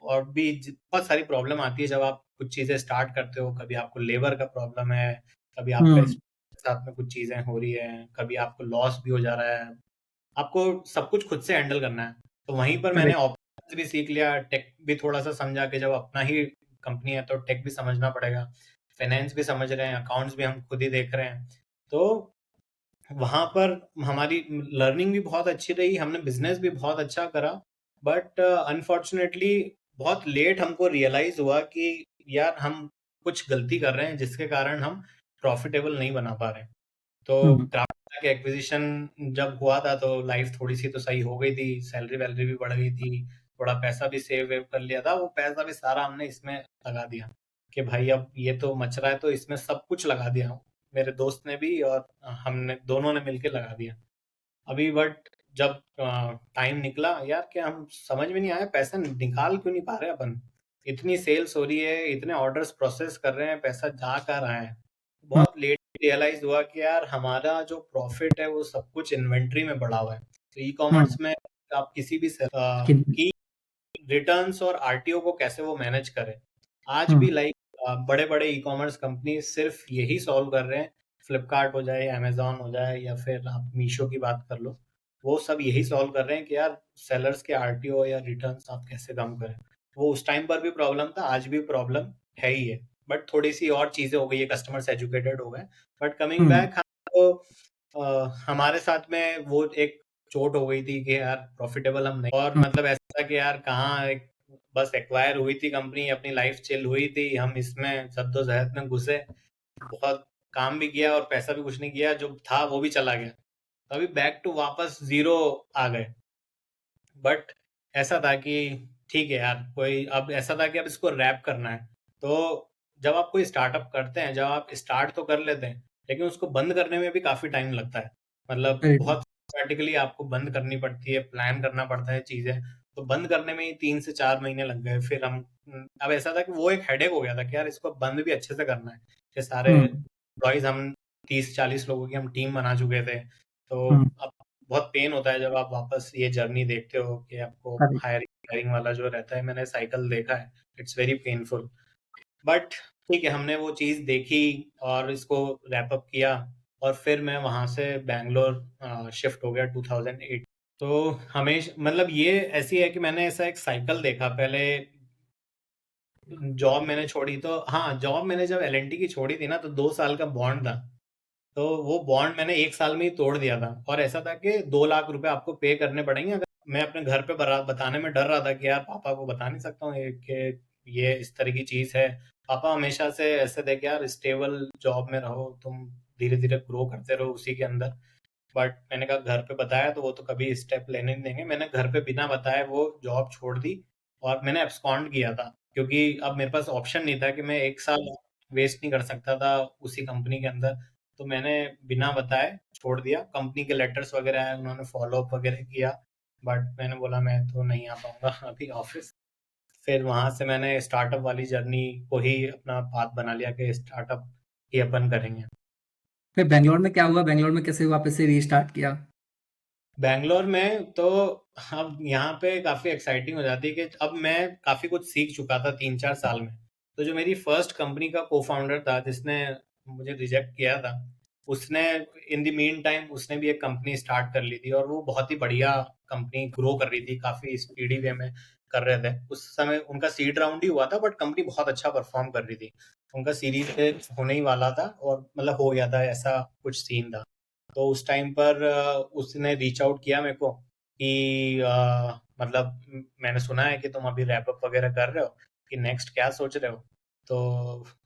और भी बहुत सारी प्रॉब्लम आती है जब आप कुछ चीजें स्टार्ट करते हो। कभी आपको लेबर का प्रॉब्लम है, कभी आपका हुँ, इस साथ में कुछ चीजें हो रही है, कभी आपको लॉस भी हो जा रहा है। आपको सब कुछ खुद से हैंडल करना है। तो वहीं पर मैंने करेक्ट। ऑपरेशंस भी सीख लिया, टेक भी थोड़ा सा समझा कि जब अपना ही कंपनी है तो टेक भी समझना पड़ेगा। फाइनेंस भी समझ रहे हैं, अकाउंट्स भी हम खुद ही देख रहे हैं। तो वहां पर हमारी लर्निंग भी बहुत अच्छी रही, हमने बिजनेस भी बहुत अच्छा करा। बट अनफॉर्चुनेटली बहुत लेट हमको रियलाइज हुआ कि यार हम कुछ गलती कर रहे हैं जिसके कारण हम प्रॉफिटेबल नहीं बना पा रहे हैं। तो हुँ, क्राफ्ट के एक्विजिशन जब हुआ था तो लाइफ थोड़ी सी तो सही हो गई थी, सैलरी वैलरी भी बढ़ गई थी, थोड़ा पैसा भी सेव वेव कर लिया था। वो पैसा भी सारा हमने इसमें लगा दिया कि भाई अब ये तो मच रहा है तो इसमें सब कुछ लगा दिया। मेरे दोस्त ने भी और हमने दोनों ने मिलके लगा दिया। अभी बट जब टाइम निकला यार, कि हम समझ में नहीं आया पैसा निकाल क्यों नहीं पा रहे अपन। इतनी सेल्स हो रही है, इतने ऑर्डर्स प्रोसेस कर रहे हैं, पैसा जा कहाँ रहा है। हुँ, बहुत लेट रियलाइज हुआ कि यार हमारा जो प्रॉफिट है वो सब कुछ इन्वेंट्री में बढ़ा हुआ है। तो ई हुँ, कॉमर्स में आप किसी भी किन की रिटर्न्स और आरटीओ को कैसे वो मैनेज करें। आज हुँ, भी लाइक बड़े बड़े ई कॉमर्स कंपनी सिर्फ यही सॉल्व कर रहे हैं। फ्लिपकार्ट हो जाए, अमेजोन हो जाए, या फिर आप मीशो की बात कर लो, वो सब यही सॉल्व कर रहे हैं कि यार सेलर्स के आरटीओ या रिटर्न्स आप कैसे कम करें। वो उस टाइम पर भी प्रॉब्लम था, आज भी प्रॉब्लम है ही है। बट थोड़ी सी और चीजें हो गई है, कस्टमर्स एजुकेटेड हो गए। बट कमिंग हुँ, बैक, हमारे साथ में वो एक चोट हो गई थी कि यार प्रॉफिटेबल हम नहीं। और हुँ, मतलब ऐसा था कि यार कहाँ बस एक्वायर हुई थी कंपनी, अपनी लाइफ चिल हुई थी, हम इसमें जद्दोजहद में घुसे, बहुत काम भी किया और पैसा भी कुछ नहीं किया, जो था वो भी चला गया। तो अभी बैक टू वापस जीरो आ गए। बट ऐसा था कि ठीक है यार, कोई अब ऐसा था कि अब इसको रैप करना है। तो जब आप कोई स्टार्टअप करते हैं, जब आप स्टार्ट तो कर लेते हैं, लेकिन उसको बंद करने में भी काफ़ी टाइम लगता है। मतलब वेरी ट्रू। बहुत सिस्टमैटिकली आपको बंद करनी पड़ती है, प्लान करना पड़ता है चीज़ें। तो बंद करने में ही 3 से 4 महीने लग गए। फिर हम अब ऐसा था कि वो एक हेडेक हो गया था कि यार इसको बंद भी अच्छे से करना है। कि सारे हुँ, एम्प्लॉइज़ हम 30-40 लोगों की हम टीम बना चुके थे। तो हुँ, अब बहुत पेन होता है जब आप वापस ये जर्नी देखते हो कि आपको करेक्ट। हायरिंग फायरिंग वाला जो रहता है, मैंने साइकिल देखा है। It's very painful. बट ठीक है, हमने वो चीज़ देखी और इसको रैप अप किया, और फिर मैं वहाँ से बैंगलोर शिफ्ट हो गया 2008। तो मतलब ये ऐसी है कि मैंने ऐसा एक साइकिल देखा पहले। जॉब मैंने छोड़ी तो हाँ, जॉब मैंने जब एल&टी की छोड़ी थी ना, तो 2 साल का बॉन्ड था। तो वो बॉन्ड मैंने 1 साल में ही तोड़ दिया था, और ऐसा था कि 2 लाख रुपए आपको पे करने पड़ेंगे। अगर मैं अपने घर पे बताने में डर रहा था कि यार पापा को बता नहीं सकता हूँ कि ये इस तरह की चीज है। पापा हमेशा से ऐसे थे कि यार स्टेबल जॉब में रहो, तुम धीरे धीरे ग्रो करते रहो उसी के अंदर। बट मैंने कहा घर पे बताया तो वो तो कभी स्टेप लेने नहीं देंगे। मैंने घर पे बिना बताए वो जॉब छोड़ दी, और मैंने एब्सकॉन्ड किया था, क्योंकि अब मेरे पास ऑप्शन नहीं था कि मैं 1 साल वेस्ट नहीं कर सकता था उसी कंपनी के अंदर। तो मैंने बिना बताए छोड़ दिया। कंपनी के लेटर्स वगैरह आए, उन्होंने फॉलो अप वगैरह किया, बट मैंने बोला मैं तो नहीं आ पाऊंगा अभी ऑफिस। फिर वहां से मैंने स्टार्टअप वाली जर्नी को ही अपना पाथ बना लिया कि स्टार्टअप ही अपन करेंगे। फिर बैंगलोर में क्या हुआ? बैंगलोर में कैसे वापस से रीस्टार्ट किया? बैंगलोर में तो अब यहाँ पे काफ़ी एक्साइटिंग हो जाती है कि अब मैं काफ़ी कुछ सीख चुका था 3-4 साल में। तो जो मेरी फर्स्ट कंपनी का को फाउंडर था जिसने मुझे रिजेक्ट किया था, उसने इन द मीन टाइम उसने भी एक कंपनी स्टार्ट कर ली थी, और वो बहुत ही बढ़िया कंपनी ग्रो कर रही थी, काफ़ी स्पीडी वे में कर रहे थे। उस समय उनका सीड राउंड ही हुआ था, बट कंपनी बहुत अच्छा परफॉर्म कर रही थी। उनका सीरीज होने ही वाला था, और मतलब हो गया था, ऐसा कुछ सीन था। तो उस टाइम पर उसने रीच आउट किया मेरे को कि मतलब मैंने सुना है कि तुम अभी रैप अप वगैरह कर रहे हो, कि नेक्स्ट क्या सोच रहे हो। तो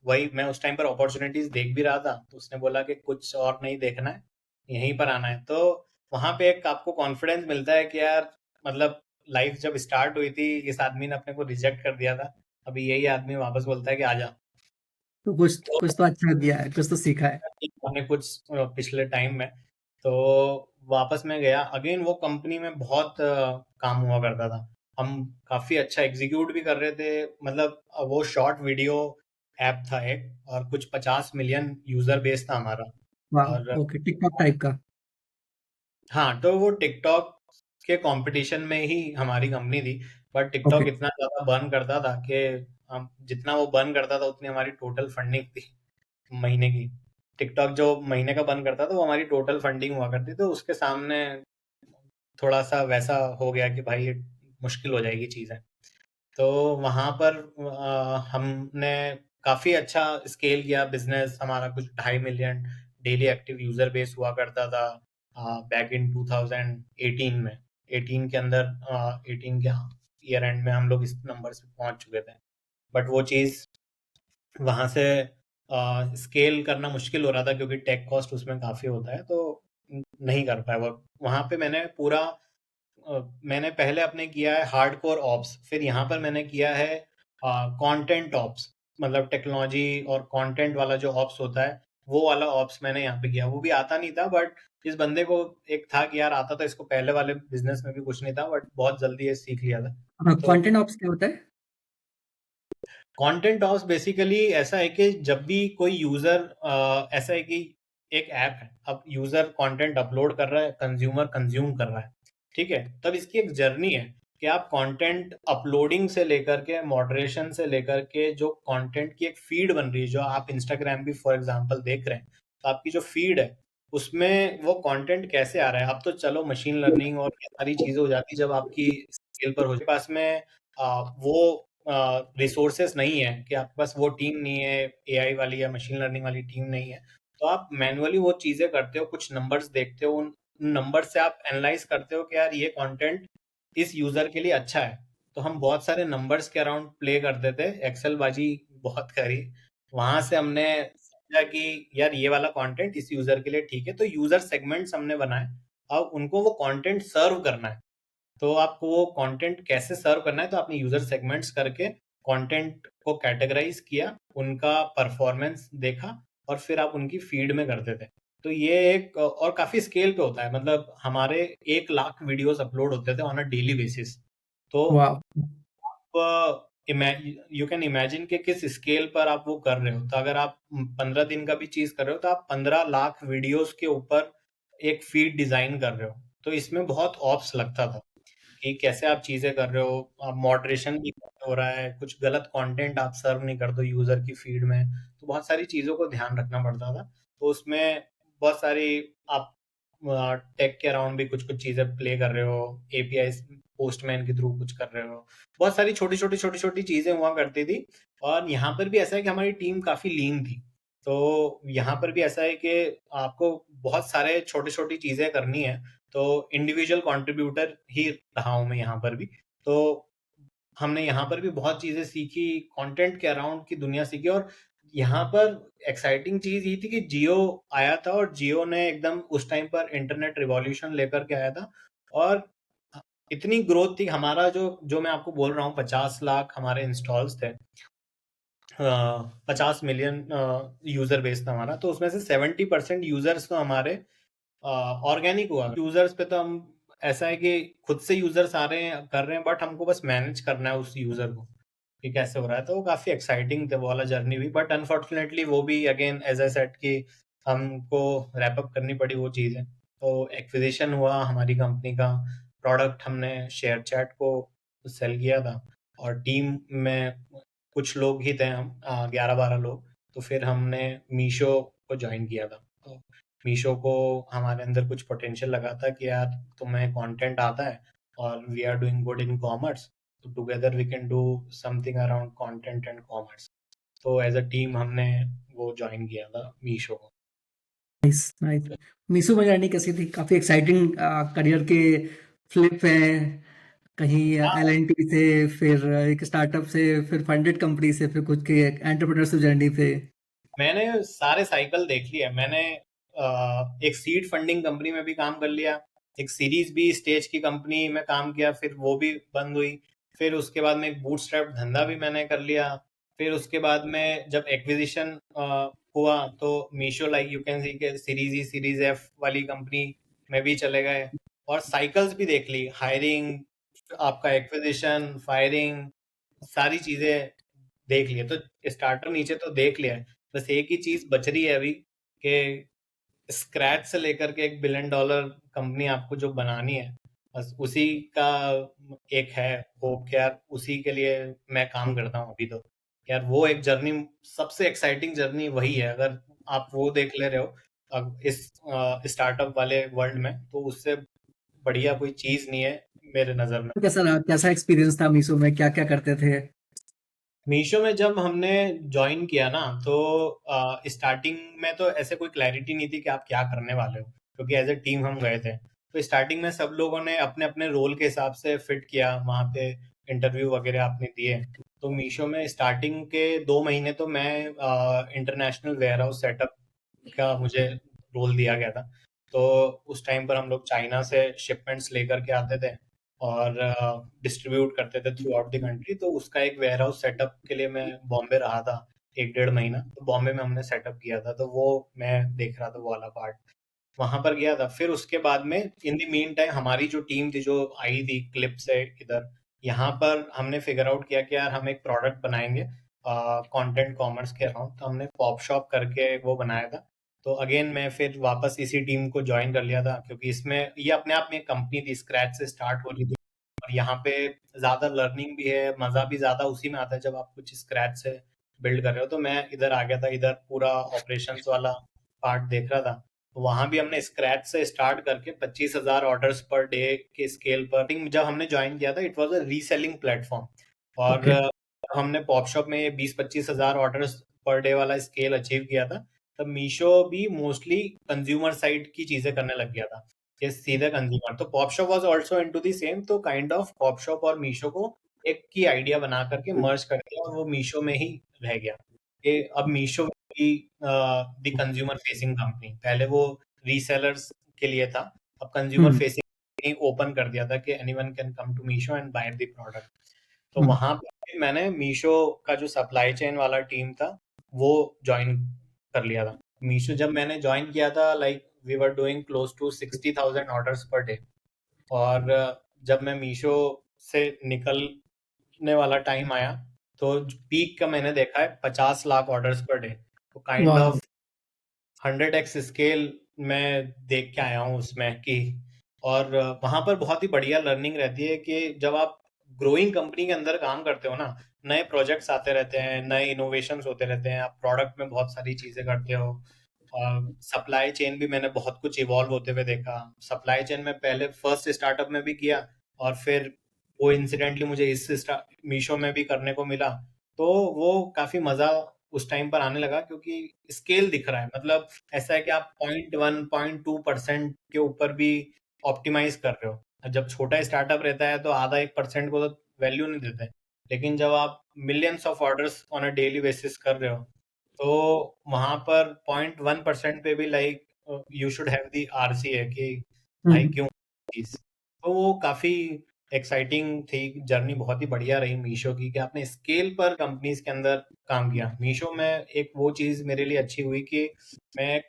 वही मैं उस टाइम पर अपॉर्चुनिटीज देख भी रहा था, तो उसने बोला कि कुछ और नहीं देखना है, यहीं पर आना है। तो वहां पे एक आपको कॉन्फिडेंस मिलता है कि यार मतलब लाइफ जब स्टार्ट हुई थी, इस आदमी ने अपने को रिजेक्ट कर दिया था, अभी यही आदमी वापस बोलता है कि आजा। तो कुछ तो कुछ तो अच्छा किया है, कुछ तो सीखा है। हमने कुछ पिछले टाइम में, तो वापस मैं गया अगेन वो कंपनी में। बहुत काम हुआ करता था, हम काफी अच्छा एग्जीक्यूट भी कर रहे थे। मतलब वो शॉर्ट वीडियो ऐप था एक, और कुछ 50 मिलियन यूजर बेस था हमारा। वाह! और ओके, टिकटॉक टाइप का। हाँ, तो वो टिकटॉक के कंपटीशन में ही हमारी कंपनी थी। बट ओके, टिकटॉक इतना ज्यादा बर्न करता था कि हम जितना वो बर्न करता था उतनी हमारी टोटल फंडिंग थी महीने की। टिकटॉक जो महीने का बर्न करता था वो हमारी टोटल फंडिंग हुआ करती, तो उसके सामने थोड़ा सा वैसा हो गया कि भाई ये मुश्किल हो जाएगी चीजें। तो वहां पर हमने काफी अच्छा स्केल किया बिजनेस। हमारा कुछ 2.5 million daily active user base हुआ करता था बैक इन 2018 में। 18 के अंदर 18 के ईयर एंड में हम लोग इस नंबर पे पहुंच चुके थे। बट वो चीज वहां से स्केल करना मुश्किल हो रहा था, क्योंकि टेक कॉस्ट उसमें काफी होता है, तो नहीं कर पाया वो। वहां पे मैंने पूरा मैंने पहले अपने किया है हार्डकोर ऑप्स, फिर यहाँ पर मैंने किया है कंटेंट ऑप्स। मतलब टेक्नोलॉजी और कंटेंट वाला जो ऑप्स होता है, वो वाला ऑप्स मैंने यहाँ पे किया। वो भी आता नहीं था, बट इस बंदे को एक था कि यार आता था इसको, पहले वाले बिजनेस में भी कुछ नहीं था, बट बहुत जल्दी ये सीख लिया था। हाँ, तो कंटेंट ऑप्स क्या होता है? कंटेंट हाउस बेसिकली ऐसा है कि जब भी कोई यूजर ऐसा है कि एक ऐप है, अब यूजर कंटेंट अपलोड कर रहा है, कंज्यूमर कंज्यूम कर रहा है, ठीक है। तब इसकी एक जर्नी है कि आप कंटेंट अपलोडिंग से लेकर के मॉडरेशन से लेकर के जो कंटेंट की एक फीड बन रही है, जो आप इंस्टाग्राम भी फॉर एग्जांपल देख रहे हैं, तो आपकी जो फीड है उसमें वो कंटेंट कैसे आ रहा है। अब तो चलो मशीन लर्निंग और ये सारी चीजें हो जाती है जब आपकी स्केल पर हो जाए। पास में वो रिसोर्सेस नहीं है, कि आपके पास वो टीम नहीं है, एआई वाली या मशीन लर्निंग वाली टीम नहीं है, तो आप मैन्युअली वो चीजें करते हो, कुछ नंबर्स देखते हो, उन नंबर से आप एनालाइज करते हो कि यार ये कंटेंट इस यूजर के लिए अच्छा है। तो हम बहुत सारे नंबर्स के अराउंड प्ले करते थे, एक्सेल बाजी बहुत करी। वहां से हमने समझा कि यार ये वाला कंटेंट इस यूजर के लिए ठीक है, तो यूजर सेगमेंट्स हमने बनाए। अब उनको वो कंटेंट सर्व करना है। तो आपको वो कंटेंट कैसे सर्व करना है, तो आपने यूजर सेगमेंट्स करके कंटेंट को कैटेगराइज किया, उनका परफॉर्मेंस देखा और फिर आप उनकी फीड में करते थे। तो ये एक और काफी स्केल पे होता है, मतलब हमारे 1 लाख वीडियोस अपलोड होते थे ऑन अ डेली बेसिस। तो वाह। यू कैन इमेजिन कि किस स्केल पर आप वो कर रहे हो। तो अगर आप 15 दिन का भी चीज कर रहे हो तो आप 15 लाख वीडियोस के ऊपर एक फीड डिजाइन कर रहे हो। तो इसमें बहुत ऑप्स लगता था कि कैसे आप चीजें कर रहे हो, आप मॉडरेशन भी हो रहा है, कुछ गलत कंटेंट आप सर्व नहीं कर दो यूजर की फीड में। तो बहुत सारी चीजों को ध्यान रखना पड़ता था। तो उसमें बहुत सारी आप टेक के अराउंड भी कुछ कुछ चीजें प्ले कर रहे हो, एपीआई पोस्टमैन के थ्रू कुछ कर रहे हो। बहुत सारी छोटी छोटी छोटी छोटी चीजें हुआ करती थी। और यहाँ पर भी ऐसा है कि हमारी टीम काफी लीन थी। तो यहाँ पर भी ऐसा है कि आपको बहुत सारे छोटी छोटी चीजें करनी है। तो इंडिविजुअल कंट्रीब्यूटर ही रहा हूं मैं यहाँ पर भी। तो हमने यहाँ पर भी बहुत चीजें सीखी, कंटेंट के अराउंड की दुनिया सीखी। और यहाँ पर एक्साइटिंग चीज ये थी कि जियो आया था, और जियो ने एकदम उस टाइम पर इंटरनेट रिवॉल्यूशन लेकर के आया था। और इतनी ग्रोथ थी, हमारा जो जो मैं आपको बोल रहा हूँ 50 लाख हमारे इंस्टॉल्स थे, 50 मिलियन यूजर बेस था हमारा। तो उसमें से 70% यूजर्स तो हमारे ऑर्गेनिक हुआ। यूजर्स पे तो हम, ऐसा है कि खुद से यूजर्स आ रहे हैं कर रहे हैं, बट हमको बस मैनेज करना है उस यूजर को कि कैसे हो रहा है। तो वो काफी एक्साइटिंग थे वो वाला जर्नी भी। बट अनफॉर्चुनेटली वो भी अगेन एज आई सेड कि हमको रैप अप करनी पड़ी वो चीजें। तो एक्विजिशन हुआ हमारी कंपनी का, प्रोडक्ट हमने शेयर चैट को सेल किया था, और टीम में कुछ लोग ही थे हम, 11-12 लोग। तो फिर हमने मीशो को ज्वाइन किया था। तो मीशो को हमारे अंदर कुछ पोटेंशियल लगा था कि यार तुम्हें कंटेंट आता है और we are doing good in commerce, तो together we can do something around content and commerce. तो एज अ टीम हमने वो ज्वाइन किया था मीशो को। Nice nice. मीशो में जर्नी कैसी थी? काफी एक्साइटिंग करियर के फ्लिप हैं, कहीं एलएनटी से, फिर एक स्टार्टअप से, फिर फंडेड कंपनी से, फिर खुद के एंटरप्रेन्योरशिप जर्नी पे। मैंने सारे साइकिल देख लिया। मैंने एक सीड फंडिंग कंपनी में भी काम कर लिया, एक सीरीज बी स्टेज की कंपनी में काम किया, फिर वो भी बंद हुई। फिर उसके बाद में एक बूटस्ट्रैप धंधा भी मैंने कर लिया। फिर उसके बाद में जब एक्विजिशन हुआ तो Meesho, like you can see के सीरीज ई सीरीज एफ वाली कंपनी में भी चले गए। और साइकिल्स भी देख ली, हायरिंग, आपका एक्विजिशन, फायरिंग, सारी चीजें देख लिए। तो स्टार्टर नीचे तो देख लिया है, बस एक ही चीज बच रही है अभी कि स्क्रैच से लेकर के $1 बिलियन कंपनी आपको जो बनानी है, बस उसी का एक है होप कि यार उसी के लिए मैं काम करता हूँ अभी। तो यार वो एक जर्नी, सबसे एक्साइटिंग जर्नी वही है। अगर आप वो देख ले रहे हो अब इस स्टार्टअप वाले वर्ल्ड में, तो उससे बढ़िया कोई चीज नहीं है मेरे नजर में। कैसा रहा, कैसा एक्सपीरियंस था मीशो में, क्या क्या करते थे? मीशो में जब हमने ज्वाइन किया ना, तो स्टार्टिंग में तो ऐसे कोई क्लैरिटी नहीं थी कि आप क्या करने वाले हो, क्योंकि एज ए टीम हम गए थे। तो स्टार्टिंग में सब लोगों ने अपने अपने रोल के हिसाब से फिट किया, वहाँ पे इंटरव्यू वगैरह आपने दिए। तो मीशो में स्टार्टिंग के 2 महीने तो मैं इंटरनेशनल वेयर हाउस सेटअप का मुझे रोल दिया गया था। तो उस टाइम पर हम लोग चाइना से शिपमेंट्स लेकर के आते थे और डिस्ट्रीब्यूट करते थे थ्रू आउट द कंट्री। तो उसका एक वेयर हाउस सेटअप के लिए मैं बॉम्बे रहा था 1-1.5 महीना। तो बॉम्बे में हमने सेटअप किया था, तो वो मैं देख रहा था वो वाला पार्ट, वहां पर गया था। फिर उसके बाद में इन द मीन टाइम हमारी जो टीम थी जो आई थी क्लिप से इधर, यहाँ पर हमने फिगर आउट किया कि यार हम एक प्रोडक्ट बनाएंगे कंटेंट कॉमर्स के अराउंड। तो हमने पॉप शॉप करके वो बनाया था। तो अगेन मैं फिर वापस इसी टीम को ज्वाइन कर लिया था, क्योंकि इसमें ये अपने आप में एक कंपनी थी, स्क्रैच से स्टार्ट हो रही थी। और यहाँ पे ज्यादा लर्निंग भी है, मजा भी ज्यादा उसी में आता है जब आप कुछ स्क्रैच से बिल्ड कर रहे हो। तो मैं इधर आ गया था, इधर पूरा ऑपरेशंस वाला पार्ट देख रहा था। वहां भी हमने स्क्रैच से स्टार्ट करके 25,000 ऑर्डर्स पर डे के स्केल पर, जब हमने ज्वाइन किया था it was a reselling platform. और ओके। हमने पॉप शॉप में ये 20-25,000 ऑर्डर्स पर डे वाला स्केल अचीव किया था। तब मीशो भी मोस्टली कंज्यूमर साइड की चीजें करने लग गया था, ये सीधे कंज्यूमर। तो pop shop was also into the same. तो काइंड ऑफ पॉप शॉप और मीशो को एक की आइडिया बना करके मर्ज कर दिया, और वो मीशो में ही रह गया। कि अब मीशो की द कंज्यूमर फेसिंग कंपनी, पहले वो रीसेलर्स के लिए था, अब कंज्यूमर फेसिंग ही ओपन कर दिया था कि anyone can come to Meesho and buy the product. तो हम्म। वहां पे मैंने मीशो का जो सप्लाई चेन वाला टीम था वो ज्वाइन कर लिया था। मीशो जब मैंने ज्वाइन किया था, like we were doing close to 60,000 orders per day. और जब मैं मीशो से निकलने वाला टाइम आया, तो पीक का मैंने देखा है 50 लाख ऑर्डर्स पर डे। तो काइंड वाह। ऑफ 100x स्केल मैं देख के आया हूँ उसमें कि। और वहां पर बहुत ही बढ़िया लर्निंग रहती है कि जब आप ग्रोइंग कंपनी के अंदर काम करते हो ना, नए प्रोजेक्ट्स आते रहते हैं, नए इनोवेशंस होते रहते हैं, आप प्रोडक्ट में बहुत सारी चीजें करते हो। सप्लाई चेन भी मैंने बहुत कुछ इवॉल्व होते हुए देखा। सप्लाई चेन में पहले फर्स्ट स्टार्टअप में भी किया, और फिर वो इंसिडेंटली मुझे इस मीशो में भी करने को मिला। तो वो काफी मजा उस टाइम पर आने लगा, क्योंकि स्केल दिख रहा है। मतलब ऐसा है कि आप 0.1 0.2% के ऊपर भी ऑप्टिमाइज कर रहे हो। जब छोटा स्टार्टअप रहता है तो आधा 1% को तो वैल्यू नहीं देते, लेकिन जब आप millions of orders on a daily basis कर रहे हो, तो वहां पर 0.1% पे भी like you should have the RC है कि भाई हम्म। क्यों चीज। तो वो काफी एक्साइटिंग थी जर्नी, बहुत ही बढ़िया रही मीशो की कि आपने स्केल पर कंपनीज के अंदर काम किया। मीशो में एक वो चीज मेरे लिए अच्छी हुई कि मैं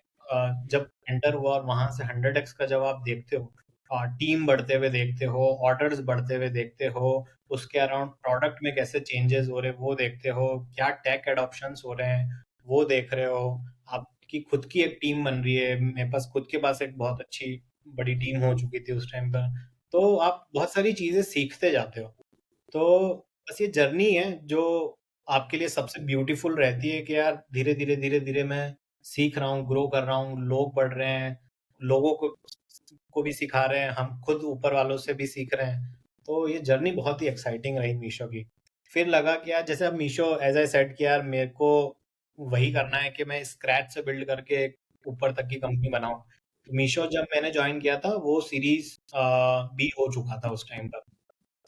जब एंटर हुआ और वहां से 100x का जब आप देखते हो, टीम बढ़ते हुए देखते हो, ऑर्डर्स बढ़ते हुए देखते हो, उसके अराउंड प्रोडक्ट में कैसे चेंजेस हो रहे हैं वो देखते हो, क्या टेक एडॉप्शंस हो रहे हैं वो देख रहे हो, आपकी खुद की एक टीम बन रही है। मेरे पास खुद के पास एक बहुत अच्छी बड़ी टीम हो चुकी थी उस टाइम पर। तो आप बहुत सारी चीजें सीखते जाते हो। तो बस ये जर्नी है जो आपके लिए सबसे ब्यूटीफुल रहती है कि यार धीरे धीरे धीरे धीरे मैं सीख रहा हूँ, ग्रो कर रहा हूँ, लोग बढ़ रहे हैं, लोगों को भी सिखा रहे हैं, हम खुद ऊपर वालों से भी सीख रहे हैं। तो ये जर्नी बहुत ही एक्साइटिंग रही मीशो की। फिर लगा कि यार जैसे अब मीशो, एज आई सेड, कि यार मेरे को वही करना है कि मैं स्क्रैच से बिल्ड करके एक ऊपर तक की कंपनी बनाऊं। तो मीशो जब मैंने ज्वाइन किया था वो सीरीज बी हो चुका था उस टाइम पर।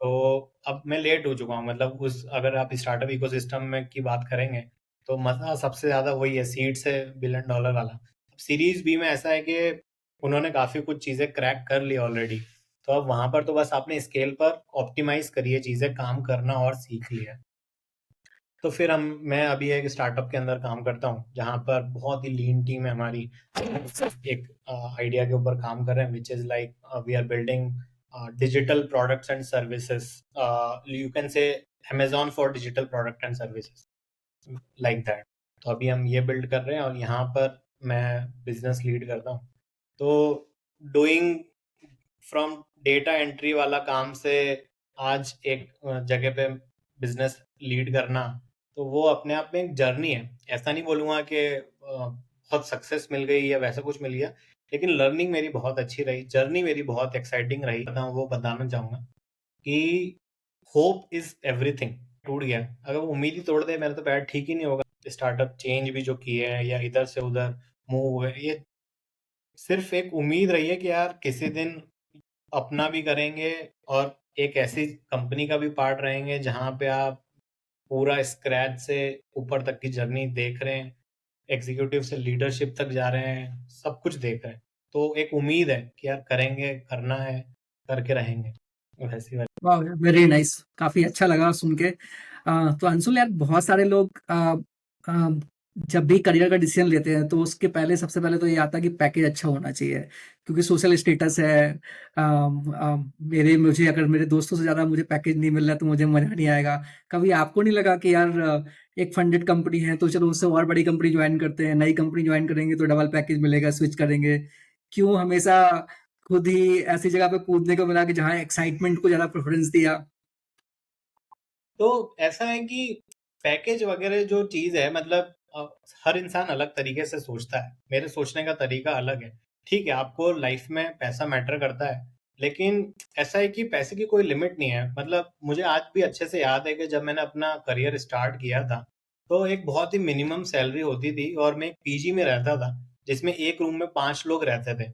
तो अब मैं लेट हो चुका हूँ, मतलब उस अगर आप स्टार्टअप इकोसिस्टम में की बात करेंगे तो मजा सबसे ज्यादा वही है, सीड से $1 बिलियन वाला। सीरीज बी में ऐसा है कि उन्होंने काफी कुछ चीजें क्रैक कर ली ऑलरेडी। तो अब वहां पर तो बस आपने स्केल पर ऑप्टिमाइज करिए, चीजें काम करना और सीख लिया। तो फिर मैं अभी एक स्टार्टअप के अंदर काम करता हूँ जहाँ पर बहुत ही लीन टीम है हमारी। एक आइडिया के ऊपर काम कर रहे हैं, which is like we are building digital products and services. You can say Amazon for digital product and services, like that. तो अभी हम ये बिल्ड कर रहे हैं और यहाँ पर मैं बिजनेस लीड करता हूँ। तो डूइंग फ्रॉम डेटा एंट्री वाला काम से आज एक जगह पे बिजनेस लीड करना, तो वो अपने आप में एक जर्नी है। ऐसा नहीं बोलूंगा कि बहुत सक्सेस मिल गई या वैसा कुछ मिल गया, लेकिन लर्निंग मेरी बहुत अच्छी रही, जर्नी मेरी बहुत एक्साइटिंग रही। वो बताना चाहूंगा कि होप इज एवरीथिंग। टूट गया, अगर वो उम्मीद ही तोड़ दे मेरा तो पैर ठीक ही नहीं होगा। स्टार्टअप चेंज भी जो किए हैं या इधर से उधर मूव हुए, ये सिर्फ एक उम्मीद रही है कि यार किसी दिन अपना भी करेंगे और एक ऐसी कंपनी का भी पार्ट रहेंगे जहां पे आप पूरा स्क्रैच से ऊपर तक की जर्नी देख रहे हैं, एग्जीक्यूटिव से लीडरशिप तक जा रहे हैं, सब कुछ देख रहे हैं। तो एक उम्मीद है कि यार करेंगे, करना है, करके रहेंगे, वैसी वाली। वाह, वेरी नाइस। काफी अच्छा लगा सुन के। तो अंशुल यार, बहुत सारे लोग आ, जब भी करियर का डिसीजन लेते हैं तो उसके पहले सबसे पहले तो ये आता है कि पैकेज अच्छा होना चाहिए, क्योंकि सोशल स्टेटस है। मुझे अगर मेरे दोस्तों से ज्यादा मुझे पैकेज नहीं मिल रहा तो मुझे मजा नहीं आएगा। कभी आपको नहीं लगा कि यार एक फंडेड कंपनी है तो चलो उससे और बड़ी कंपनी ज्वाइन करते हैं, नई कंपनी ज्वाइन करेंगे तो डबल पैकेज मिलेगा, स्विच करेंगे? क्यों हमेशा खुद ही ऐसी जगह पे कूदने को मिला कि जहाँ एक्साइटमेंट को ज्यादा प्रेफरेंस दिया? तो ऐसा है कि पैकेज वगैरह जो चीज है, मतलब हर इंसान अलग तरीके से सोचता है, मेरे सोचने का तरीका अलग है। ठीक है, आपको लाइफ में पैसा मैटर करता है, लेकिन ऐसा है कि पैसे की कोई लिमिट नहीं है। मतलब मुझे आज भी अच्छे से याद है कि जब मैंने अपना करियर स्टार्ट किया था, तो एक बहुत ही मिनिमम सैलरी होती थी और मैं एक पीजी में रहता था जिसमें एक रूम में 5 लोग रहते थे।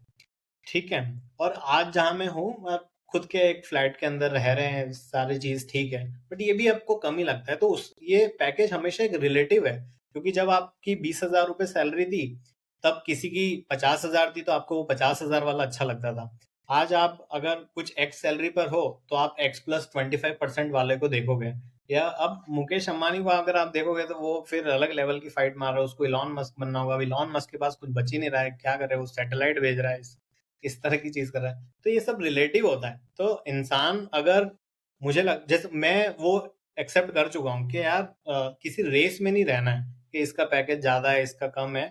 ठीक है। और आज जहाँ मैं हूँ, आप खुद के एक फ्लैट के अंदर रह रहे हैं, सारी चीज ठीक है, बट ये भी आपको कम ही लगता है। तो उस ये पैकेज हमेशा एक रिलेटिव है, क्योंकि जब आपकी 20,000 रुपये सैलरी थी, तब किसी की 50,000 थी तो आपको वो 50,000 वाला अच्छा लगता था। आज आप अगर कुछ एक्स सैलरी पर हो तो आप एक्स प्लस 25% वाले को देखोगे। या अब मुकेश अंबानी को अगर आप देखोगे तो वो फिर अलग लेवल की फाइट मार रहा है, उसको इलॉन मस्क बनना होगा। इलॉन मस्क के पास कुछ बच ही नहीं रहा है, क्या कर रहा है वो, सैटेलाइट भेज रहा है, इस तरह की चीज कर रहा है। तो ये सब रिलेटिव होता है। तो इंसान अगर, मुझे लग जैसे मैं वो एक्सेप्ट कर चुका हूँ कि यार किसी रेस में नहीं रहना है कि इसका पैकेज ज्यादा है इसका कम है।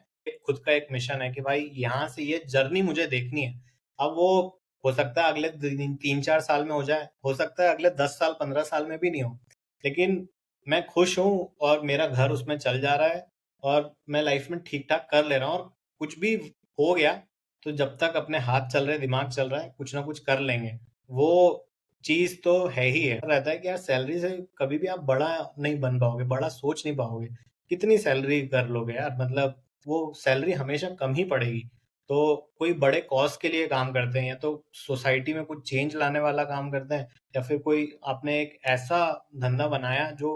खुद का एक मिशन है कि भाई यहाँ से ये जर्नी मुझे देखनी है। अब वो हो सकता है अगले 3-4 साल में हो जाए, हो सकता है अगले 10 साल 15 साल में भी नहीं हो, लेकिन मैं खुश हूँ और मेरा घर उसमें चल जा रहा है और मैं लाइफ में ठीक ठाक कर ले रहा हूँ। और कुछ भी हो गया तो जब तक अपने हाथ चल रहे दिमाग चल रहा है कुछ ना कुछ कर लेंगे। वो चीज तो है ही है। रहता है कि यार सैलरी से कभी भी आप बड़ा नहीं बन पाओगे, बड़ा सोच नहीं पाओगे। कितनी सैलरी कर लोगे यार, मतलब वो सैलरी हमेशा कम ही पड़ेगी। तो कोई बड़े कॉज के लिए काम करते हैं, या तो सोसाइटी में कुछ चेंज लाने वाला काम करते हैं, या फिर कोई आपने एक ऐसा धंधा बनाया जो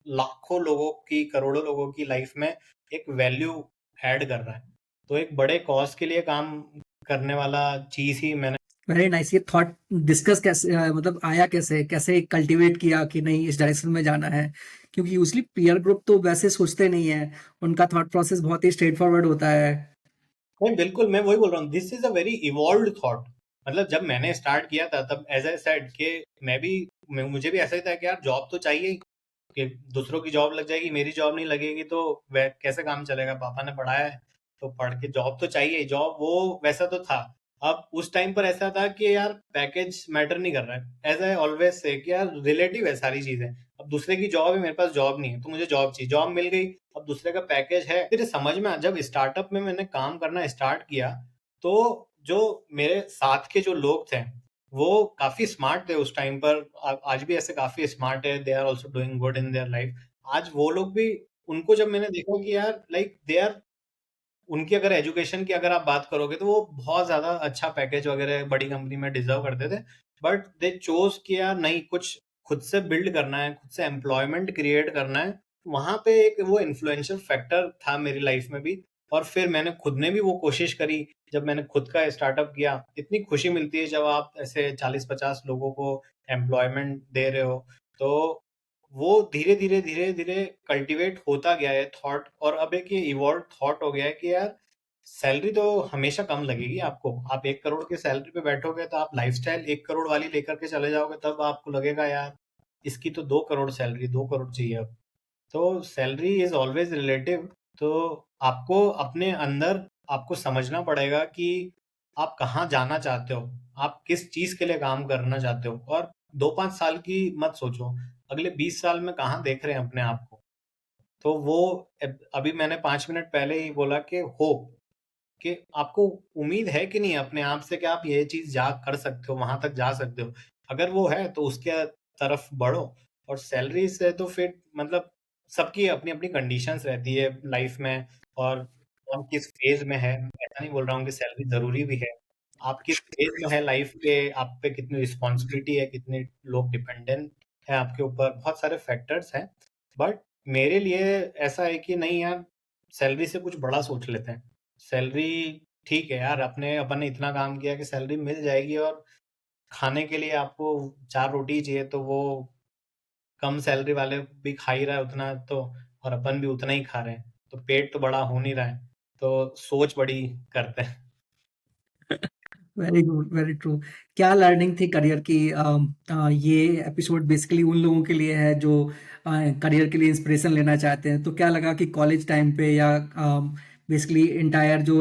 लाखों लोगों की, करोड़ों लोगों की लाइफ में एक वैल्यू ऐड कर रहा है। तो एक बड़े कॉज के लिए काम करने वाला चीज ही मैंने। Very nice. ये थॉट डिस्कस कैसे मतलब आया कैसे, कैसे कल्टीवेट किया कि नहीं इस डायरेक्शन में जाना है? क्योंकि यूजली पीयर ग्रुप तो वैसे सोचते नहीं है, उनका थॉट प्रोसेस बहुत ही स्ट्रेट फॉरवर्ड होता है। नहीं बिल्कुल, मैं वही बोल रहा हूँ, this is a very evolved thought. मतलब जब मैंने स्टार्ट किया था तब एज आई सेड कि मुझे भी ऐसा ही था कि यार जॉब तो चाहिए ही, कि दूसरों की जॉब लग जाएगी मेरी जॉब नहीं लगेगी तो वह कैसे काम चलेगा, पापा ने पढ़ाया है तो पढ़ के जॉब तो चाहिए, जॉब वो वैसा तो था। अब उस टाइम पर ऐसा था कि यार पैकेज मैटर नहीं कर रहा है, एज आई ऑलवेज से कि यार रिलेटिव है सारी चीजें। अब दूसरे की जॉब है, मेरे पास जॉब नहीं है तो मुझे जॉब चाहिए, जॉब मिल गई, अब दूसरे का पैकेज है। फिर समझ में जब स्टार्टअप में मैंने काम करना स्टार्ट किया तो जो मेरे साथ के जो लोग थे वो काफी स्मार्ट थे उस टाइम पर। आज भी ऐसे काफी स्मार्ट है, they are also doing good in their life. आज वो लोग भी, उनको जब मैंने देखा कि यार लाइक दे आर, उनकी अगर एजुकेशन की अगर आप बात करोगे तो वो बहुत ज्यादा अच्छा पैकेज वगैरह बड़ी कंपनी में डिजर्व करते थे, बट दे चोज किया नहीं, कुछ खुद से बिल्ड करना है, खुद से एम्प्लॉयमेंट क्रिएट करना है। वहां पे एक वो इन्फ्लुएंशियल फैक्टर था मेरी लाइफ में भी। और फिर मैंने खुद ने भी वो कोशिश करी, जब मैंने खुद का स्टार्टअप किया। इतनी खुशी मिलती है जब आप ऐसे 40-50 लोगों को एम्प्लॉयमेंट दे रहे हो। तो वो धीरे धीरे धीरे धीरे कल्टीवेट होता गया है थॉट, और अब एक ये इवॉल्व थॉट हो गया है कि यार सैलरी तो हमेशा कम लगेगी आपको। आप 1 करोड़ की सैलरी पे बैठोगे तो आप लाइफस्टाइल 1 करोड़ वाली लेकर के चले जाओगे, तब आपको लगेगा यार इसकी तो 2 करोड़ सैलरी, 2 करोड़ चाहिए अब। तो सैलरी इज ऑलवेज रिलेटिव। तो आपको अपने अंदर आपको समझना पड़ेगा कि आप कहाँ जाना चाहते हो, आप किस चीज के लिए काम करना चाहते हो। और 2-5 साल की मत सोचो, अगले 20 साल में कहाँ देख रहे हैं अपने आप को। तो वो अभी मैंने 5 मिनट पहले ही बोला कि होप, कि आपको उम्मीद है कि नहीं अपने आप से कि आप ये चीज जा कर सकते हो, वहां तक जा सकते हो। अगर वो है तो उसके तरफ बढ़ो। और सैलरी से तो फिर मतलब सबकी अपनी अपनी कंडीशंस रहती है लाइफ में। और कौन किस फेज में है, ऐसा नहीं बोल रहा हूँ कि सैलरी जरूरी भी है। आप किस फेज में है लाइफ के, आप पे कितनी रिस्पॉन्सिबिलिटी है, कितने लोग डिपेंडेंट है आपके ऊपर, बहुत सारे फैक्टर्स हैं। बट मेरे लिए ऐसा है कि नहीं यार, सैलरी से कुछ बड़ा सोच लेते हैं। सैलरी ठीक है यार, अपने अपन ने इतना काम किया कि सैलरी मिल जाएगी, और खाने के लिए आपको 4 रोटी चाहिए तो वो कम सैलरी वाले भी खा ही रहा है उतना तो, और अपन भी उतना ही खा रहे हैं, तो पेट तो बड़ा हो नहीं रहा है। तो सोच बड़ी करते हैं। Very good, very true. क्या लर्निंग थी करियर की? ये एपिसोड बेसिकली उन लोगों के लिए है जो करियर के लिए इंस्पिरेशन लेना चाहते हैं। तो क्या लगा कि कॉलेज टाइम पे या बेसिकली इंटायर जो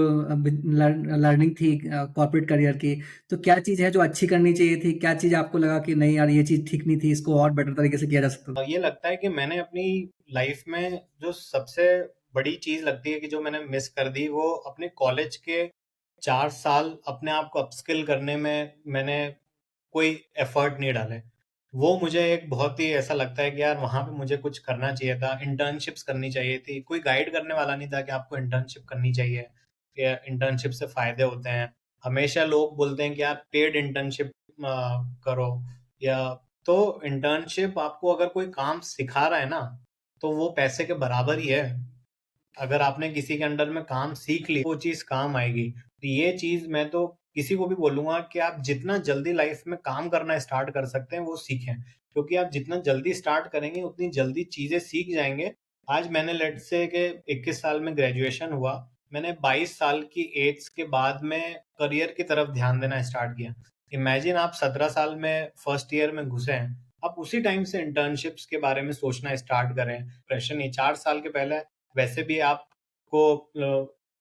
लर्निंग थी कॉर्पोरेट करियर की, तो क्या चीज़ है जो अच्छी करनी चाहिए थी? क्या चीज़ आपको लगा कि नहीं यार ये चीज़ ठीक नहीं थी, इसको और बेटर तरीके से किया जा सकता था? ये लगता है कि मैंने अपनी लाइफ में जो सबसे बड़ी चीज लगती है कि जो मैंने मिस कर दी, वो अपने कॉलेज के 4 साल अपने आप को अपस्किल करने में मैंने कोई एफर्ट नहीं डाले। वो मुझे एक बहुत ही ऐसा लगता है कि यार वहां पे मुझे कुछ करना चाहिए था, इंटर्नशिप्स करनी चाहिए थी। कोई गाइड करने वाला नहीं था कि आपको इंटर्नशिप करनी चाहिए, या इंटर्नशिप से फायदे होते हैं। हमेशा लोग बोलते हैं कि यार पेड इंटर्नशिप करो, या तो इंटर्नशिप आपको अगर कोई काम सिखा रहा है ना, तो वो पैसे के बराबर ही है। अगर आपने किसी के अंडर में काम सीख लिया वो चीज काम आएगी। तो ये चीज़ मैं तो किसी को भी बोलूँगा कि आप जितना जल्दी लाइफ में काम करना स्टार्ट कर सकते हैं, वो सीखें। क्योंकि आप जितना जल्दी स्टार्ट करेंगे, उतनी जल्दी चीज़ें सीख जाएँगे। आज मैंने लेट्स से कि 21 साल में ग्रेजुएशन हुआ, मैंने 22 साल की एज के बाद में करियर की तरफ ध्यान देना स्टार्ट किया। इमेजिन आप 17 साल में फर्स्ट ईयर में घुसे हैं, आप उसी टाइम से इंटर्नशिप्स के बारे में सोचना स्टार्ट करें। प्रेशर नहीं, 4 साल के पहले वैसे भी आपको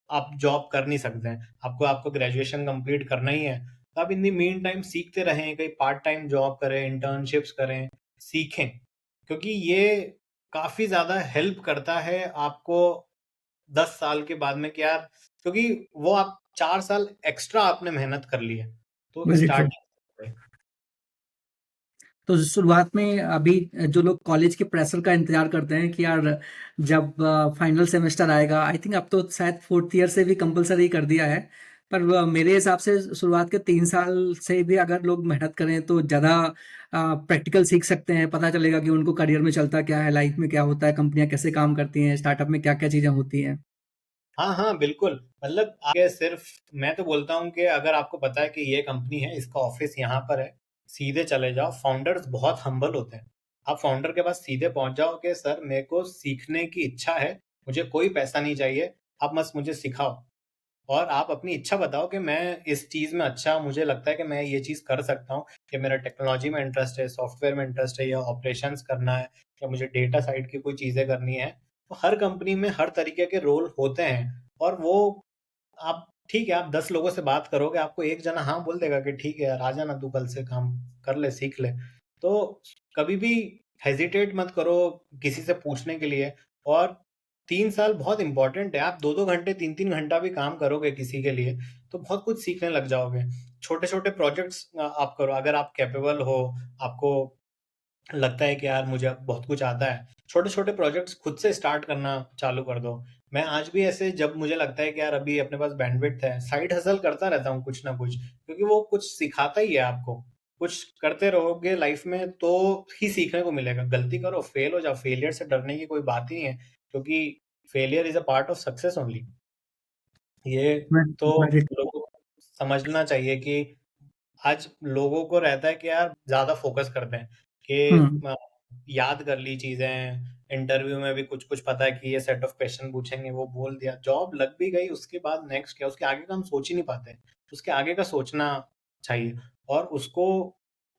आप जॉब कर नहीं सकते हैं, आपको आपको ग्रेजुएशन कंप्लीट करना ही है। तो आप इन द मीन टाइम सीखते रहें, कहीं पार्ट टाइम जॉब करें, इंटर्नशिप्स करें, सीखें। क्योंकि ये काफ़ी ज़्यादा हेल्प करता है आपको 10 साल के बाद में कि यार, क्योंकि वो आप 4 साल एक्स्ट्रा आपने मेहनत कर ली है, तो वेरी ट्रू। स्टार्टिंग। तो शुरुआत में अभी जो लोग कॉलेज के प्रेशर का इंतजार करते हैं कि यार जब फाइनल सेमेस्टर आएगा, आई थिंक अब तो शायद फोर्थ ईयर से भी कंपलसरी कर दिया है, पर मेरे हिसाब से शुरुआत के 3 साल से भी अगर लोग मेहनत करें तो ज़्यादा प्रैक्टिकल सीख सकते हैं, पता चलेगा कि उनको करियर में चलता क्या है, लाइफ में क्या होता है, कंपनियां कैसे काम करती हैं, स्टार्टअप में क्या क्या चीज़ें होती हैं। हाँ, हाँ, बिल्कुल। मतलब आगे सिर्फ मैं तो बोलता हूँ कि अगर आपको पता है कि ये कंपनी है, इसका ऑफ़िस यहाँ पर है, सीधे चले जाओ। फाउंडर्स बहुत हम्बल होते हैं। आप फाउंडर के पास सीधे पहुँच जाओ कि सर मेरे को सीखने की इच्छा है, मुझे कोई पैसा नहीं चाहिए, आप बस मुझे सिखाओ। और आप अपनी इच्छा बताओ कि मैं इस चीज़ में अच्छा, मुझे लगता है कि मैं ये चीज़ कर सकता हूँ, कि मेरा टेक्नोलॉजी में इंटरेस्ट है, सॉफ्टवेयर में इंटरेस्ट है, या ऑपरेशंस करना है, या मुझे डेटा साइड की कोई चीज़ें करनी है। तो हर कंपनी में हर तरीके के रोल होते हैं, और वो आप ठीक है, आप 10 लोगों से बात करोगे, आपको एक जना हाँ बोल देगा कि ठीक है यार, आ जाना तू कल से काम कर ले, सीख ले। तो कभी भी हेजिटेट मत करो किसी से पूछने के लिए। और 3 साल बहुत इंपॉर्टेंट है। आप 2-2 घंटे, 3-3 घंटा भी काम करोगे किसी के लिए, तो बहुत कुछ सीखने लग जाओगे। छोटे-छोटे प्रोजेक्ट्स आप करो, अगर आप कैपेबल हो, आपको लगता है कि यार मुझे अब बहुत कुछ आता है, छोटे-छोटे प्रोजेक्ट्स खुद से स्टार्ट करना चालू कर दो। मैं आज भी ऐसे, जब मुझे लगता है कि यार अभी अपने पास बैंडविड्थ है, साइड हसल करता रहता हूँ कुछ ना कुछ, क्योंकि वो कुछ सिखाता ही है आपको। कुछ करते रहोगे लाइफ में तो ही सीखने को मिलेगा। गलती करो, फेल हो जाओ, फेलियर से डरने की कोई बात ही नहीं है, क्योंकि failure is a part of success only. ये तो वेरी लोगों को समझना चाहिए कि आज लोगों को रहता है कि यार ज़्यादा फ़ोकस करते हैं कि हम्म। याद कर ली चीज़ें, इंटरव्यू में भी कुछ-कुछ पता है कि ये सेट ऑफ क्वेश्चन पूछेंगे, वो बोल दिया, जॉब लग भी गई, उसके बाद नेक्स्ट क्या? उसके आगे का हम सोच ही नहीं पाते। उसके आगे का सोचना चाहिए, और उसको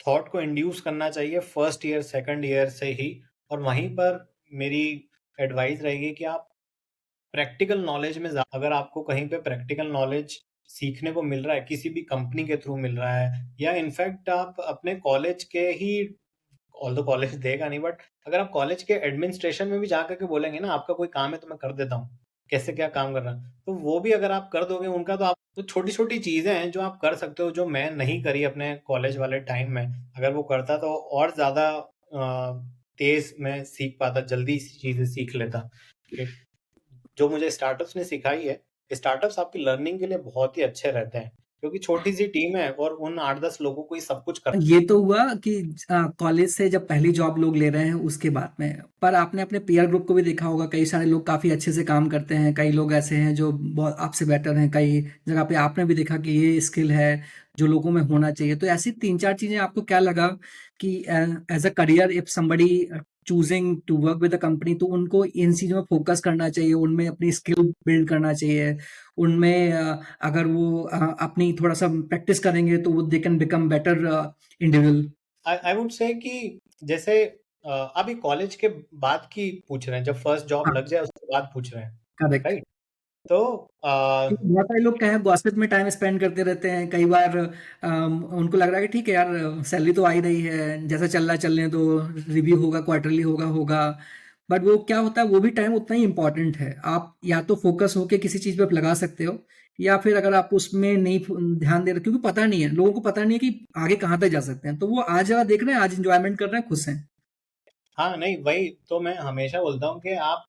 थॉट को इंड्यूस करना चाहिए फर्स्ट ईयर, सेकंड ईयर से ही। और वहीं पर मेरी एडवाइस रहेगी कि आप प्रैक्टिकल नॉलेज में अगर आपको कहीं पे प्रैक्टिकल नॉलेज सीखने को मिल रहा है, किसी भी कंपनी के थ्रू मिल रहा है, या इनफैक्ट आप अपने कॉलेज के ही, ऑल्दो कॉलेज देगा नहीं, बट अगर आप कॉलेज के एडमिनिस्ट्रेशन में भी जा करके बोलेंगे ना आपका कोई काम है तो मैं कर देता हूँ, कैसे क्या काम करना है, तो वो भी अगर आप कर दोगे उनका, तो आप तो छोटी-छोटी चीज़ें हैं जो आप कर सकते हो, जो मैं नहीं करी अपने कॉलेज वाले टाइम में। अगर वो करता तो और ज़्यादा तेज़ मैं सीख पाता, जल्दी चीज़ें सीख लेता। कि जो मुझे स्टार्टअप्स ने सिखाई है, स्टार्टअप्स आपकी लर्निंग के लिए बहुत ही अच्छे रहते हैं, क्योंकि छोटी-सी टीम है और उन 8-10 लोगों को ही सब कुछ कर। ये तो हुआ कि कॉलेज से जब पहली जॉब लोग ले रहे हैं उसके बाद में, पर आपने अपने पीयर ग्रुप को भी देखा होगा, कई सारे लोग काफ़ी अच्छे से काम करते हैं, कई लोग ऐसे हैं जो बहुत आपसे बेटर हैं, कई जगह पे आपने भी देखा कि ये स्किल है जो लोगों में होना चाहिए। तो ऐसी 3-4 चीज़ें आपको क्या लगा कि as a career if somebody choosing to work with a company, तो उनको इन चीज़ों में फ़ोकस करना चाहिए, उनमें अपनी स्किल बिल्ड करना चाहिए, उनमें अगर वो अपनी थोड़ा-सा प्रैक्टिस करेंगे तो वो they can become better individual. I I would say कि जैसे अभी कॉलेज के बाद की पूछ रहे हैं, जब फर्स्ट जॉब हाँ, लग जाए उसके बाद पूछ रहे हैं, करेक्ट। राइट? तो बहुत सारे लोग क्या है गॉसिप में टाइम स्पेंड करते रहते हैं, कई बार उनको लग रहा है कि ठीक है यार सैलरी तो आ ही रही है, जैसा चल रहा है चलने दो, रिव्यू होगा, क्वार्टरली होगा होगा, बट वो क्या होता है वो भी टाइम उतना ही इंपॉर्टेंट है। आप या तो फोकस होके किसी चीज पे लगा सकते हो, या फिर अगर आप उसमें नहीं ध्यान दे रहे, क्योंकि पता नहीं है लोगों को, पता नहीं है कि आगे कहाँ तक जा सकते हैं, तो वो आज देख रहे हैं, आज इंजॉयमेंट कर रहे हैं, खुश हैं। हाँ, नहीं, वही तो मैं हमेशा बोलता हूँ कि आप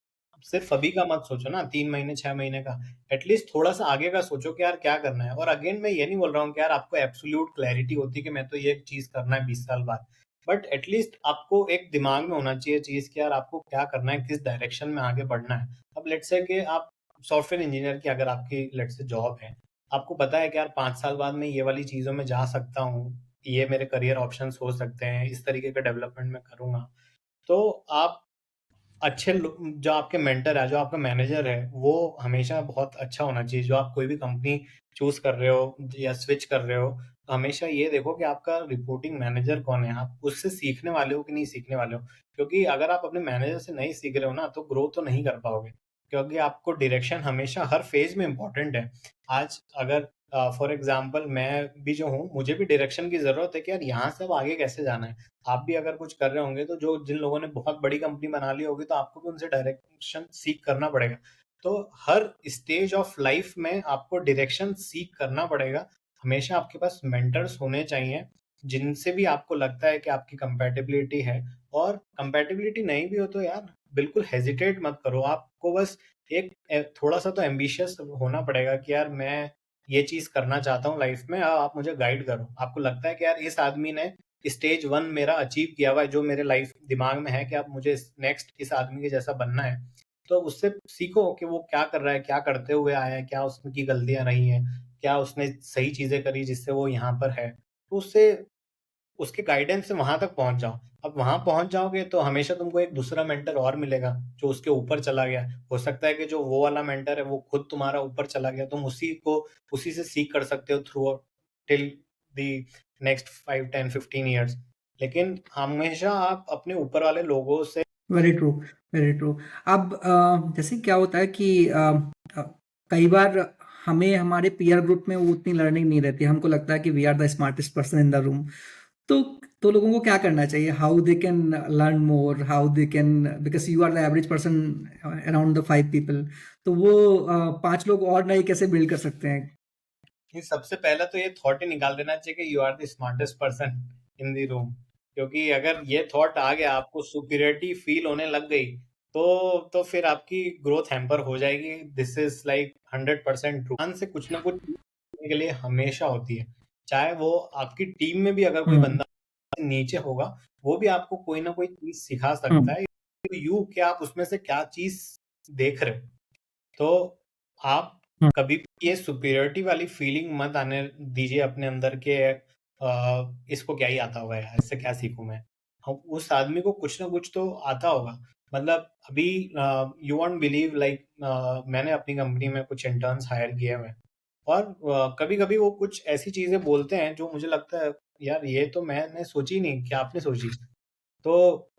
सिर्फ अभी का मत सोचो ना, 3 महीने 6 महीने का, एटलीस्ट थोड़ा सा आगे का सोचो कि यार क्या करना है। और अगेन मैं ये नहीं बोल रहा हूँ कि यार आपको एब्सोल्यूट क्लैरिटी होती है कि मैं तो ये चीज करना है 20 साल बाद, बट एटलीस्ट आपको एक दिमाग में होना चाहिए चीज कि यार आपको क्या करना है, किस डायरेक्शन में आगे बढ़ना है। अब लेट्स से कि आप सॉफ्टवेयर इंजीनियर की अगर आपकी लेट्स से जॉब है, आपको पता है कि यार 5 साल बाद मैं ये वाली चीज़ों में जा सकता हूँ, ये मेरे करियर ऑप्शंस हो सकते हैं, इस तरीके का डेवलपमेंट मैं करूँगा। तो आप अच्छे लो जो आपके मेंटर है, जो आपका मैनेजर है, वो हमेशा बहुत अच्छा होना चाहिए। जो आप कोई भी कंपनी चूज़ कर रहे हो या स्विच कर रहे हो, तो हमेशा ये देखो कि आपका रिपोर्टिंग मैनेजर कौन है? आप उससे सीखने वाले हो कि नहीं सीखने वाले हो? क्योंकि अगर आप अपने मैनेजर से नहीं सीख रहे हो ना, तो ग्रो तो नहीं कर पाओगे। क्योंकि आपको डायरेक्शन हमेशा हर फ़ेज़ में इम्पोर्टेंट है। आज अगर फॉर एग्ज़ाम्पल मैं भी जो हूँ, मुझे भी डायरेक्शन की ज़रूरत है कि यार यहाँ से अब आगे कैसे जाना है? आप भी अगर कुछ कर रहे होंगे तो जो जिन लोगों ने बहुत बड़ी कंपनी बना ली होगी तो आपको भी उनसे डायरेक्शन सीख करना पड़ेगा। तो हर स्टेज ऑफ लाइफ में आपको डायरेक्शन सीख करना पड़ेगा। हमेशा आपके पास मेंटर्स होने चाहिए, जिनसे भी आपको लगता है कि आपकी कंपैटिबिलिटी है। और कंपैटिबिलिटी नहीं भी हो तो यार बिल्कुल हेजिटेट मत करो। आपको बस एक थोड़ा-सा तो एम्बिशियस होना पड़ेगा कि यार मैं ये चीज़ करना चाहता हूँ लाइफ में, आप मुझे गाइड करो। आपको लगता है कि यार इस आदमी ने स्टेज 1 मेरा अचीव किया हुआ है, जो मेरे लाइफ दिमाग में है कि अब मुझे नेक्स्ट इस आदमी के जैसा बनना है। तो उससे सीखो कि वो क्या कर रहा है, क्या करते हुए आया है, क्या उसकी गलतियाँ रही हैं, क्या उसने सही चीज़ें करी जिससे वो यहाँ पर है। तो उससे उसके गाइडेंस से वहाँ तक पहुँच जाओ। अब वहाँ पहुँच जाओगे तो हमेशा तुमको एक दूसरा मेंटर और मिलेगा, जो उसके ऊपर चला गया। हो सकता है कि जो वो वाला मेंटर है, वो खुद तुम्हारा ऊपर चला गया, तुम उसी से सीख कर सकते हो through till the next 5, 10, 15 years. लेकिन हमेशा आप अपने ऊपर वाले लोगों से वेरी ट्रू, वेरी ट्रू। अब जैसे क्या होता है कि अ, कई बार हमें हमारे पीयर ग्रुप में वो उतनी लर्निंग नहीं रहती। हमको लगता है कि we are the smartest person in the room. तो तो लोगों को क्या करना चाहिए? How they can learn more? How they can, because you are the average person around the 5 people, तो वो 5 लोग और नए कैसे बिल्ड कर सकते हैं? कि सबसे पहले तो ये थॉट ही निकाल देना चाहिए कि you are the smartest person in the room. क्योंकि अगर ये थॉट आ गया, आपको सुपीरियरिटी फील होने लग गई, तो फिर आपकी ग्रोथ हैम्पर हो जाएगी। This is like 100% true. इंसान से कुछ ना कुछ सीखने के लिए हमेशा होती है। चाहे वो आपकी टीम में भी अगर कोई हुँ, बंदा नीचे होगा, वो भी आपको कोई ना कोई चीज सिखा हुँ, सकता है। यू क्या आप उसमें से क्या चीज देख रहे हो? तो आप हुँ, कभी भी ये सुपीरियरिटी वाली फीलिंग मत आने दीजिए अपने अंदर के इसको क्या ही आता होगा यार, इससे क्या सीखूं मैं। उस आदमी को कुछ ना कुछ तो आता होगा। मतलब अभी यू वॉन्ट बिलीव लाइक मैंने अपनी कंपनी में कुछ इंटर्न्स हायर किए हुए हैं। और कभी कभी वो कुछ ऐसी चीजें बोलते हैं जो मुझे लगता है यार ये तो मैंने सोची नहीं, क्या आपने सोची? तो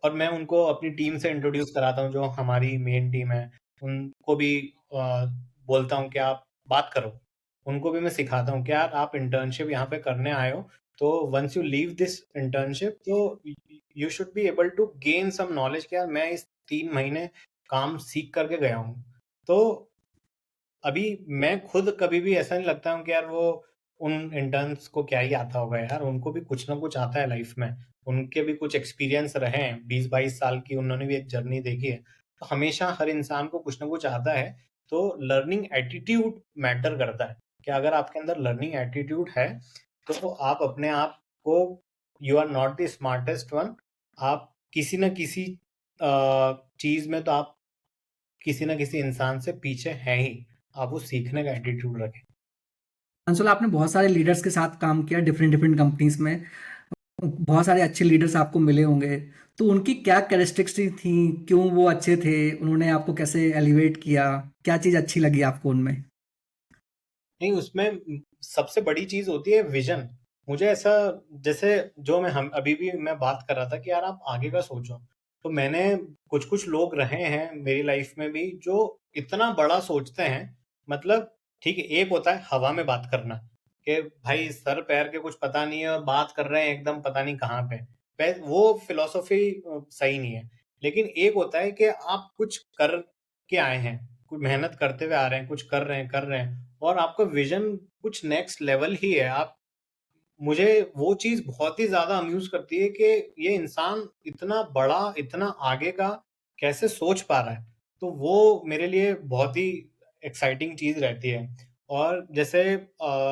और मैं उनको अपनी टीम से इंट्रोड्यूस कराता हूँ, जो हमारी मेन टीम है। उनको भी बोलता हूँ कि आप बात करो। उनको भी मैं सिखाता हूँ कि यार आप इंटर्नशिप यहाँ पे करने आए हो, तो once you leave this internship तो you should be able to gain some knowledge कि यार मैं इस 3 महीने काम सीख करके गया हूँ। तो अभी मैं खुद कभी भी ऐसा नहीं लगता हूँ कि यार वो उन इंटर्न्स को क्या ही आता होगा यार, उनको भी कुछ ना कुछ आता है लाइफ में। उनके भी कुछ एक्सपीरियंस रहे हैं, 20-22 साल की उन्होंने भी एक जर्नी देखी है। तो हमेशा हर इंसान को कुछ ना कुछ आता है। तो लर्निंग एटीट्यूड मैटर करता है कि अगर आपके अंदर लर्निंग एटीट्यूड है, तो आप अपने आप को, you are not the smartest one, आप किसी न किसी चीज में तो आप किसी न किसी इंसान से पीछे हैं ही। आप वो सीखने का एटीट्यूड रखें। अंशुल, आपने बहुत सारे लीडर्स के साथ काम किया डिफरेंट डिफरेंट कंपनीज़ में। बहुत सारे अच्छे लीडर्स आपको मिले होंगे। तो उनकी क्या कैरेक्टरिस्टिक्स थी? क्यों वो अच्छे थे? उन्होंने आपको कैसे एलिवेट किया? क्या चीज़ अच्छी लगी आपको उनमें? नहीं, उसमें सबसे बड़ी चीज होती है विजन। मुझे ऐसा, जैसे जो हम अभी भी मैं बात कर रहा था कि यार आप आगे का सोचो। तो मैंने कुछ कुछ लोग रहे हैं मेरी लाइफ में भी जो इतना बड़ा सोचते हैं। मतलब ठीक है, एक होता है हवा में बात करना कि भाई सर पैर के कुछ पता नहीं है और बात कर रहे हैं एकदम पता नहीं कहाँ पे। वो फिलोसफी सही नहीं है। लेकिन एक होता है कि आप कुछ कर के आए हैं, कुछ मेहनत करते हुए आ रहे हैं, कुछ कर रहे हैं और आपका विजन कुछ नेक्स्ट लेवल ही है। आप मुझे वो चीज बहुत ही ज्यादा अम्यूज करती है कि ये इंसान इतना बड़ा, इतना आगे का कैसे सोच पा रहा है। तो वो मेरे लिए बहुत ही एक्साइटिंग चीज रहती है। और जैसे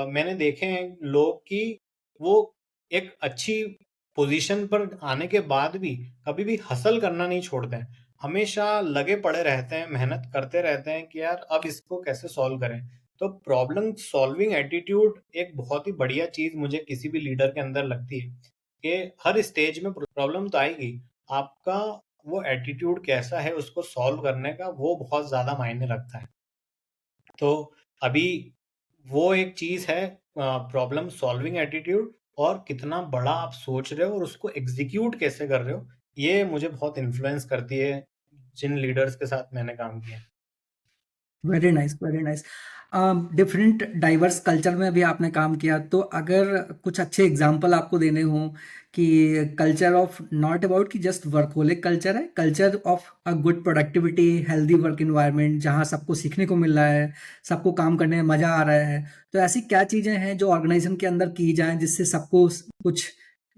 मैंने देखे हैं लोग कि वो एक अच्छी पोजीशन पर आने के बाद भी कभी भी हसल करना नहीं छोड़ते हैं। हमेशा लगे पड़े रहते हैं, मेहनत करते रहते हैं कि यार अब इसको कैसे सॉल्व करें। तो प्रॉब्लम सॉल्विंग एटीट्यूड एक बहुत ही बढ़िया चीज़ मुझे किसी भी लीडर के अंदर लगती है, कि हर स्टेज में प्रॉब्लम तो आएगी, आपका वो एटीट्यूड कैसा है उसको सॉल्व करने का, वो बहुत ज़्यादा मायने रखता है। तो अभी वो एक चीज़ है, प्रॉब्लम सॉल्विंग एटीट्यूड, और कितना बड़ा आप सोच रहे हो और उसको एग्ज़ीक्यूट कैसे कर रहे हो, ये मुझे बहुत इन्फ्लुएंस करती है, जिन लीडर्स के साथ मैंने काम किया है। Very nice, very nice. Different diverse culture में भी आपने काम किया, तो अगर कुछ अच्छे एग्जांपल आपको देने हों कि कल्चर ऑफ नॉट अबाउट कि जस्ट वर्कहोलिक कल्चर है, culture of a good productivity, healthy work environment जहां सबको सीखने को मिल रहा है, सबको काम करने में मजा आ रहा है, तो ऐसी क्या चीजें हैं जो ऑर्गेनाइजेशन के अंदर की जाएं जिससे सबको कुछ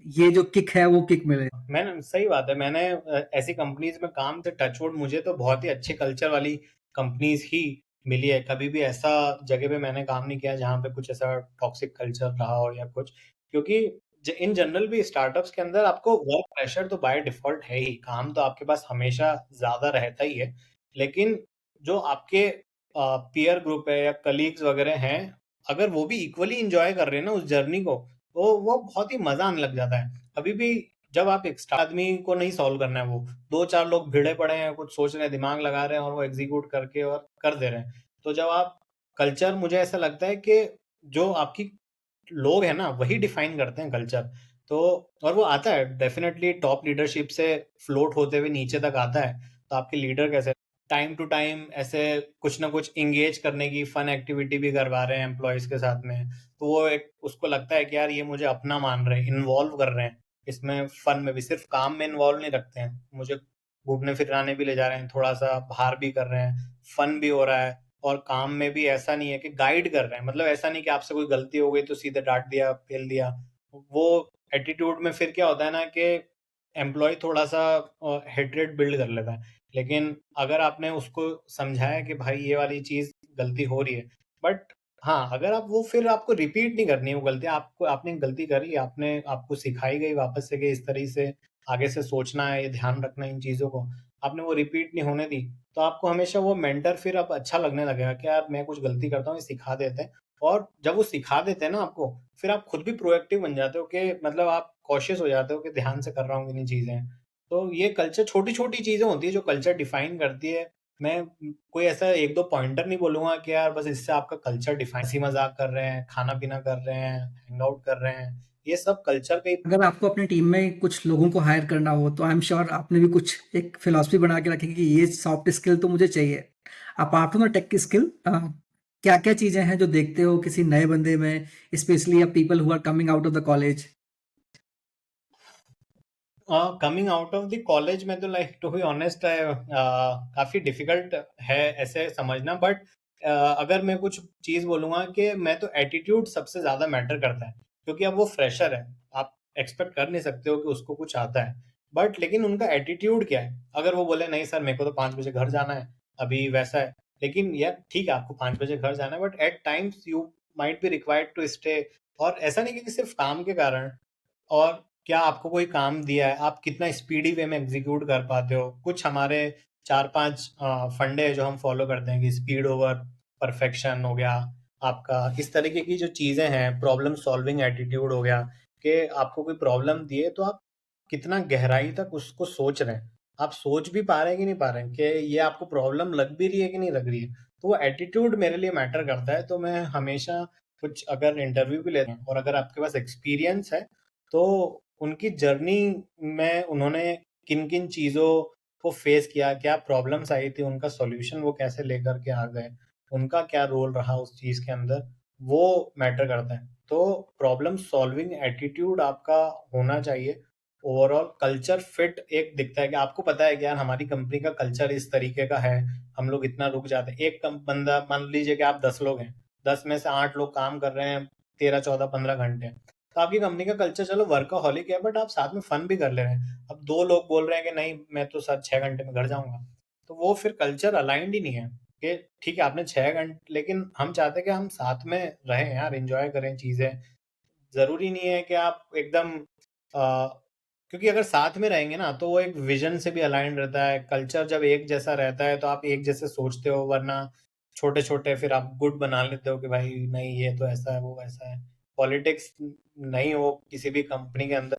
ये जो किक है वो किक मिले? मैंने सही बात है, मैंने ऐसी कंपनीज़ में काम से टचवुड मुझे तो बहुत ही अच्छे कल्चर वाली कंपनीज़ ही मिली है। कभी भी ऐसा जगह पे मैंने काम नहीं किया जहाँ पे कुछ ऐसा टॉक्सिक कल्चर रहा हो या कुछ। क्योंकि इन जनरल भी स्टार्टअप्स के अंदर आपको वर्क प्रेशर तो बाय डिफ़ॉल्ट है ही, काम तो आपके पास हमेशा ज़्यादा रहता ही है। लेकिन जो आपके पीयर ग्रुप है या कलीग्स वगैरह हैं, अगर वो भी इक्वली एन्जॉय कर रहे हैं ना उस जर्नी को, तो वो बहुत ही मज़ा आने लग जाता है। अभी भी जब आप एक आदमी को नहीं सॉल्व करना है, वो 2-4 लोग भिड़े पड़े हैं, कुछ सोच रहे हैं, दिमाग लगा रहे हैं और वो एग्ज़ीक्यूट करके और कर दे रहे हैं। तो जब आप कल्चर, मुझे ऐसा लगता है कि जो आपकी लोग हैं ना, वही डिफाइन करते हैं कल्चर। तो और वो आता है डेफ़िनेटली टॉप लीडरशिप से फ्लोट होते हुए नीचे तक आता है। तो आपके लीडर कैसे टाइम टू टाइम ऐसे कुछ ना कुछ एंगेज करने की फन एक्टिविटी भी करवा रहे हैं एम्प्लॉइज़ के साथ में। तो वो एक उसको लगता है कि यार ये मुझे अपना मान रहे हैं, इन्वॉल्व कर रहे हैं। इसमें फन में भी, सिर्फ काम में इन्वॉल्व नहीं रखते हैं। मुझे घूमने फिराने भी ले जा रहे हैं, थोड़ा-सा बाहर भी कर रहे हैं, फन भी हो रहा है, और काम में भी ऐसा नहीं है कि गाइड कर रहे हैं। मतलब ऐसा नहीं कि आपसे कोई गलती हो गई तो सीधे डाँट दिया, पेल दिया। वो एटीट्यूड में फिर क्या होता है ना कि एम्प्लॉयी थोड़ा-सा हेट्रेड बिल्ड कर लेता है। लेकिन अगर आपने उसको समझाया कि भाई ये वाली चीज़ गलती हो रही है, बट हाँ, अगर आप वो फिर आपको रिपीट नहीं करनी है वो गलती, आपको आपने गलती करी, आपने आपको सिखाई गई वापस से कि इस तरह से आगे से सोचना है, ये ध्यान रखना है इन चीज़ों को, आपने वो रिपीट नहीं होने दी, तो आपको हमेशा वो मेंटर फिर अब अच्छा लगने लगेगा कि यार मैं कुछ गलती करता हूँ, ये सिखा देते हैं। और जब वो सिखा देते हैं ना आपको, फिर आप खुद भी प्रोएक्टिव बन जाते हो कि मतलब आप कॉशियस हो जाते हो कि ध्यान से कर रहा हूँ कि नहीं चीज़ें। तो ये कल्चर, छोटी-छोटी चीज़ें होती हैं जो कल्चर डिफाइन करती है। मैं कोई ऐसा 1-2 पॉइंटर नहीं बोलूँगा कि यार बस इससे आपका कल्चर डिफाइन, हँसी-मज़ाक कर रहे हैं, खाना-पीना कर रहे हैं, हैंग आउट कर रहे हैं, ये सब कल्चर का ही। अगर आपको अपनी टीम में कुछ लोगों को हायर करना हो तो आई एम श्योर आपने भी कुछ एक फिलॉसफी बना के रखी कि ये सॉफ्ट स्किल तो मुझे चाहिए। Apart from the tech skill, क्या क्या चीजें हैं जो देखते हो किसी नए बंदे में, specially people who are coming out of the college? Coming out of the college में तो लाइक टू बी ऑनेस्ट है, काफ़ी डिफिकल्ट है ऐसे समझना, बट अगर मैं कुछ चीज़ बोलूँगा कि मैं तो एटीट्यूड सबसे ज़्यादा मैटर करता है, क्योंकि अब वो फ्रेशर है, आप एक्सपेक्ट कर नहीं सकते हो कि उसको कुछ आता है, बट लेकिन उनका एटीट्यूड क्या है? अगर वो बोले नहीं सर मेरे को तो 5 बजे घर जाना है, अभी वैसा है, लेकिन यार ठीक है आपको 5 बजे घर जाना है, but at times you might be required to stay. और ऐसा नहीं कि सिर्फ काम के कारण, और क्या आपको कोई काम दिया है, आप कितना स्पीडी वे में एग्जीक्यूट कर पाते हो। कुछ हमारे 4-5 फंडे हैं जो हम फॉलो करते हैं, कि स्पीड ओवर परफेक्शन हो गया आपका, इस तरीके की जो चीज़ें हैं, प्रॉब्लम सॉल्विंग एटीट्यूड हो गया, कि आपको कोई प्रॉब्लम दी है तो आप कितना गहराई तक उसको सोच रहे हैं, आप सोच भी पा रहे हैं कि नहीं पा रहे हैं, कि ये आपको प्रॉब्लम लग भी रही है कि नहीं लग रही है। तो वो एटीट्यूड मेरे लिए मैटर करता है। तो मैं हमेशा कुछ अगर इंटरव्यू भी लेते हैं और अगर आपके पास एक्सपीरियंस है, तो उनकी जर्नी में उन्होंने किन-किन चीज़ों को फेस किया, क्या प्रॉब्लम्स आई थी, उनका सॉल्यूशन वो कैसे लेकर के आ गए, उनका क्या रोल रहा उस चीज़ के अंदर, वो मैटर करता है। तो प्रॉब्लम सॉल्विंग एटीट्यूड आपका होना चाहिए। ओवरऑल कल्चर फिट एक दिखता है कि आपको पता है कि यार हमारी कंपनी का कल्चर इस तरीके का है, हम लोग इतना रुक जाते हैं। एक कम बंदा, मान लीजिए कि आप 10 लोग हैं, 10 में से 8 लोग काम कर रहे हैं 13, 14, 15 घंटे। तो आपकी कंपनी का कल्चर चलो वर्कaholic है, बट आप साथ में फन भी कर ले रहे हैं। अब 2 लोग बोल रहे हैं कि नहीं मैं तो सर 6 घंटे में घर जाऊँगा। तो वो फिर कल्चर अलाइन्ड ही नहीं है, कि ठीक है आपने 6 घंटे, लेकिन हम चाहते हैं कि हम साथ में रहें यार, एन्जॉय करें चीज़ें। ज़रूरी नहीं है कि आप एकदम क्योंकि अगर साथ में रहेंगे ना तो वो एक विज़न से भी अलाइन्ड रहता है। कल्चर जब एक जैसा रहता है तो आप एक जैसे सोचते हो, वरना छोटे-छोटे फिर आप गुट बना लेते हो कि भाई नहीं ये तो ऐसा है, वो वैसा है। पॉलिटिक्स नहीं हो किसी भी कंपनी के अंदर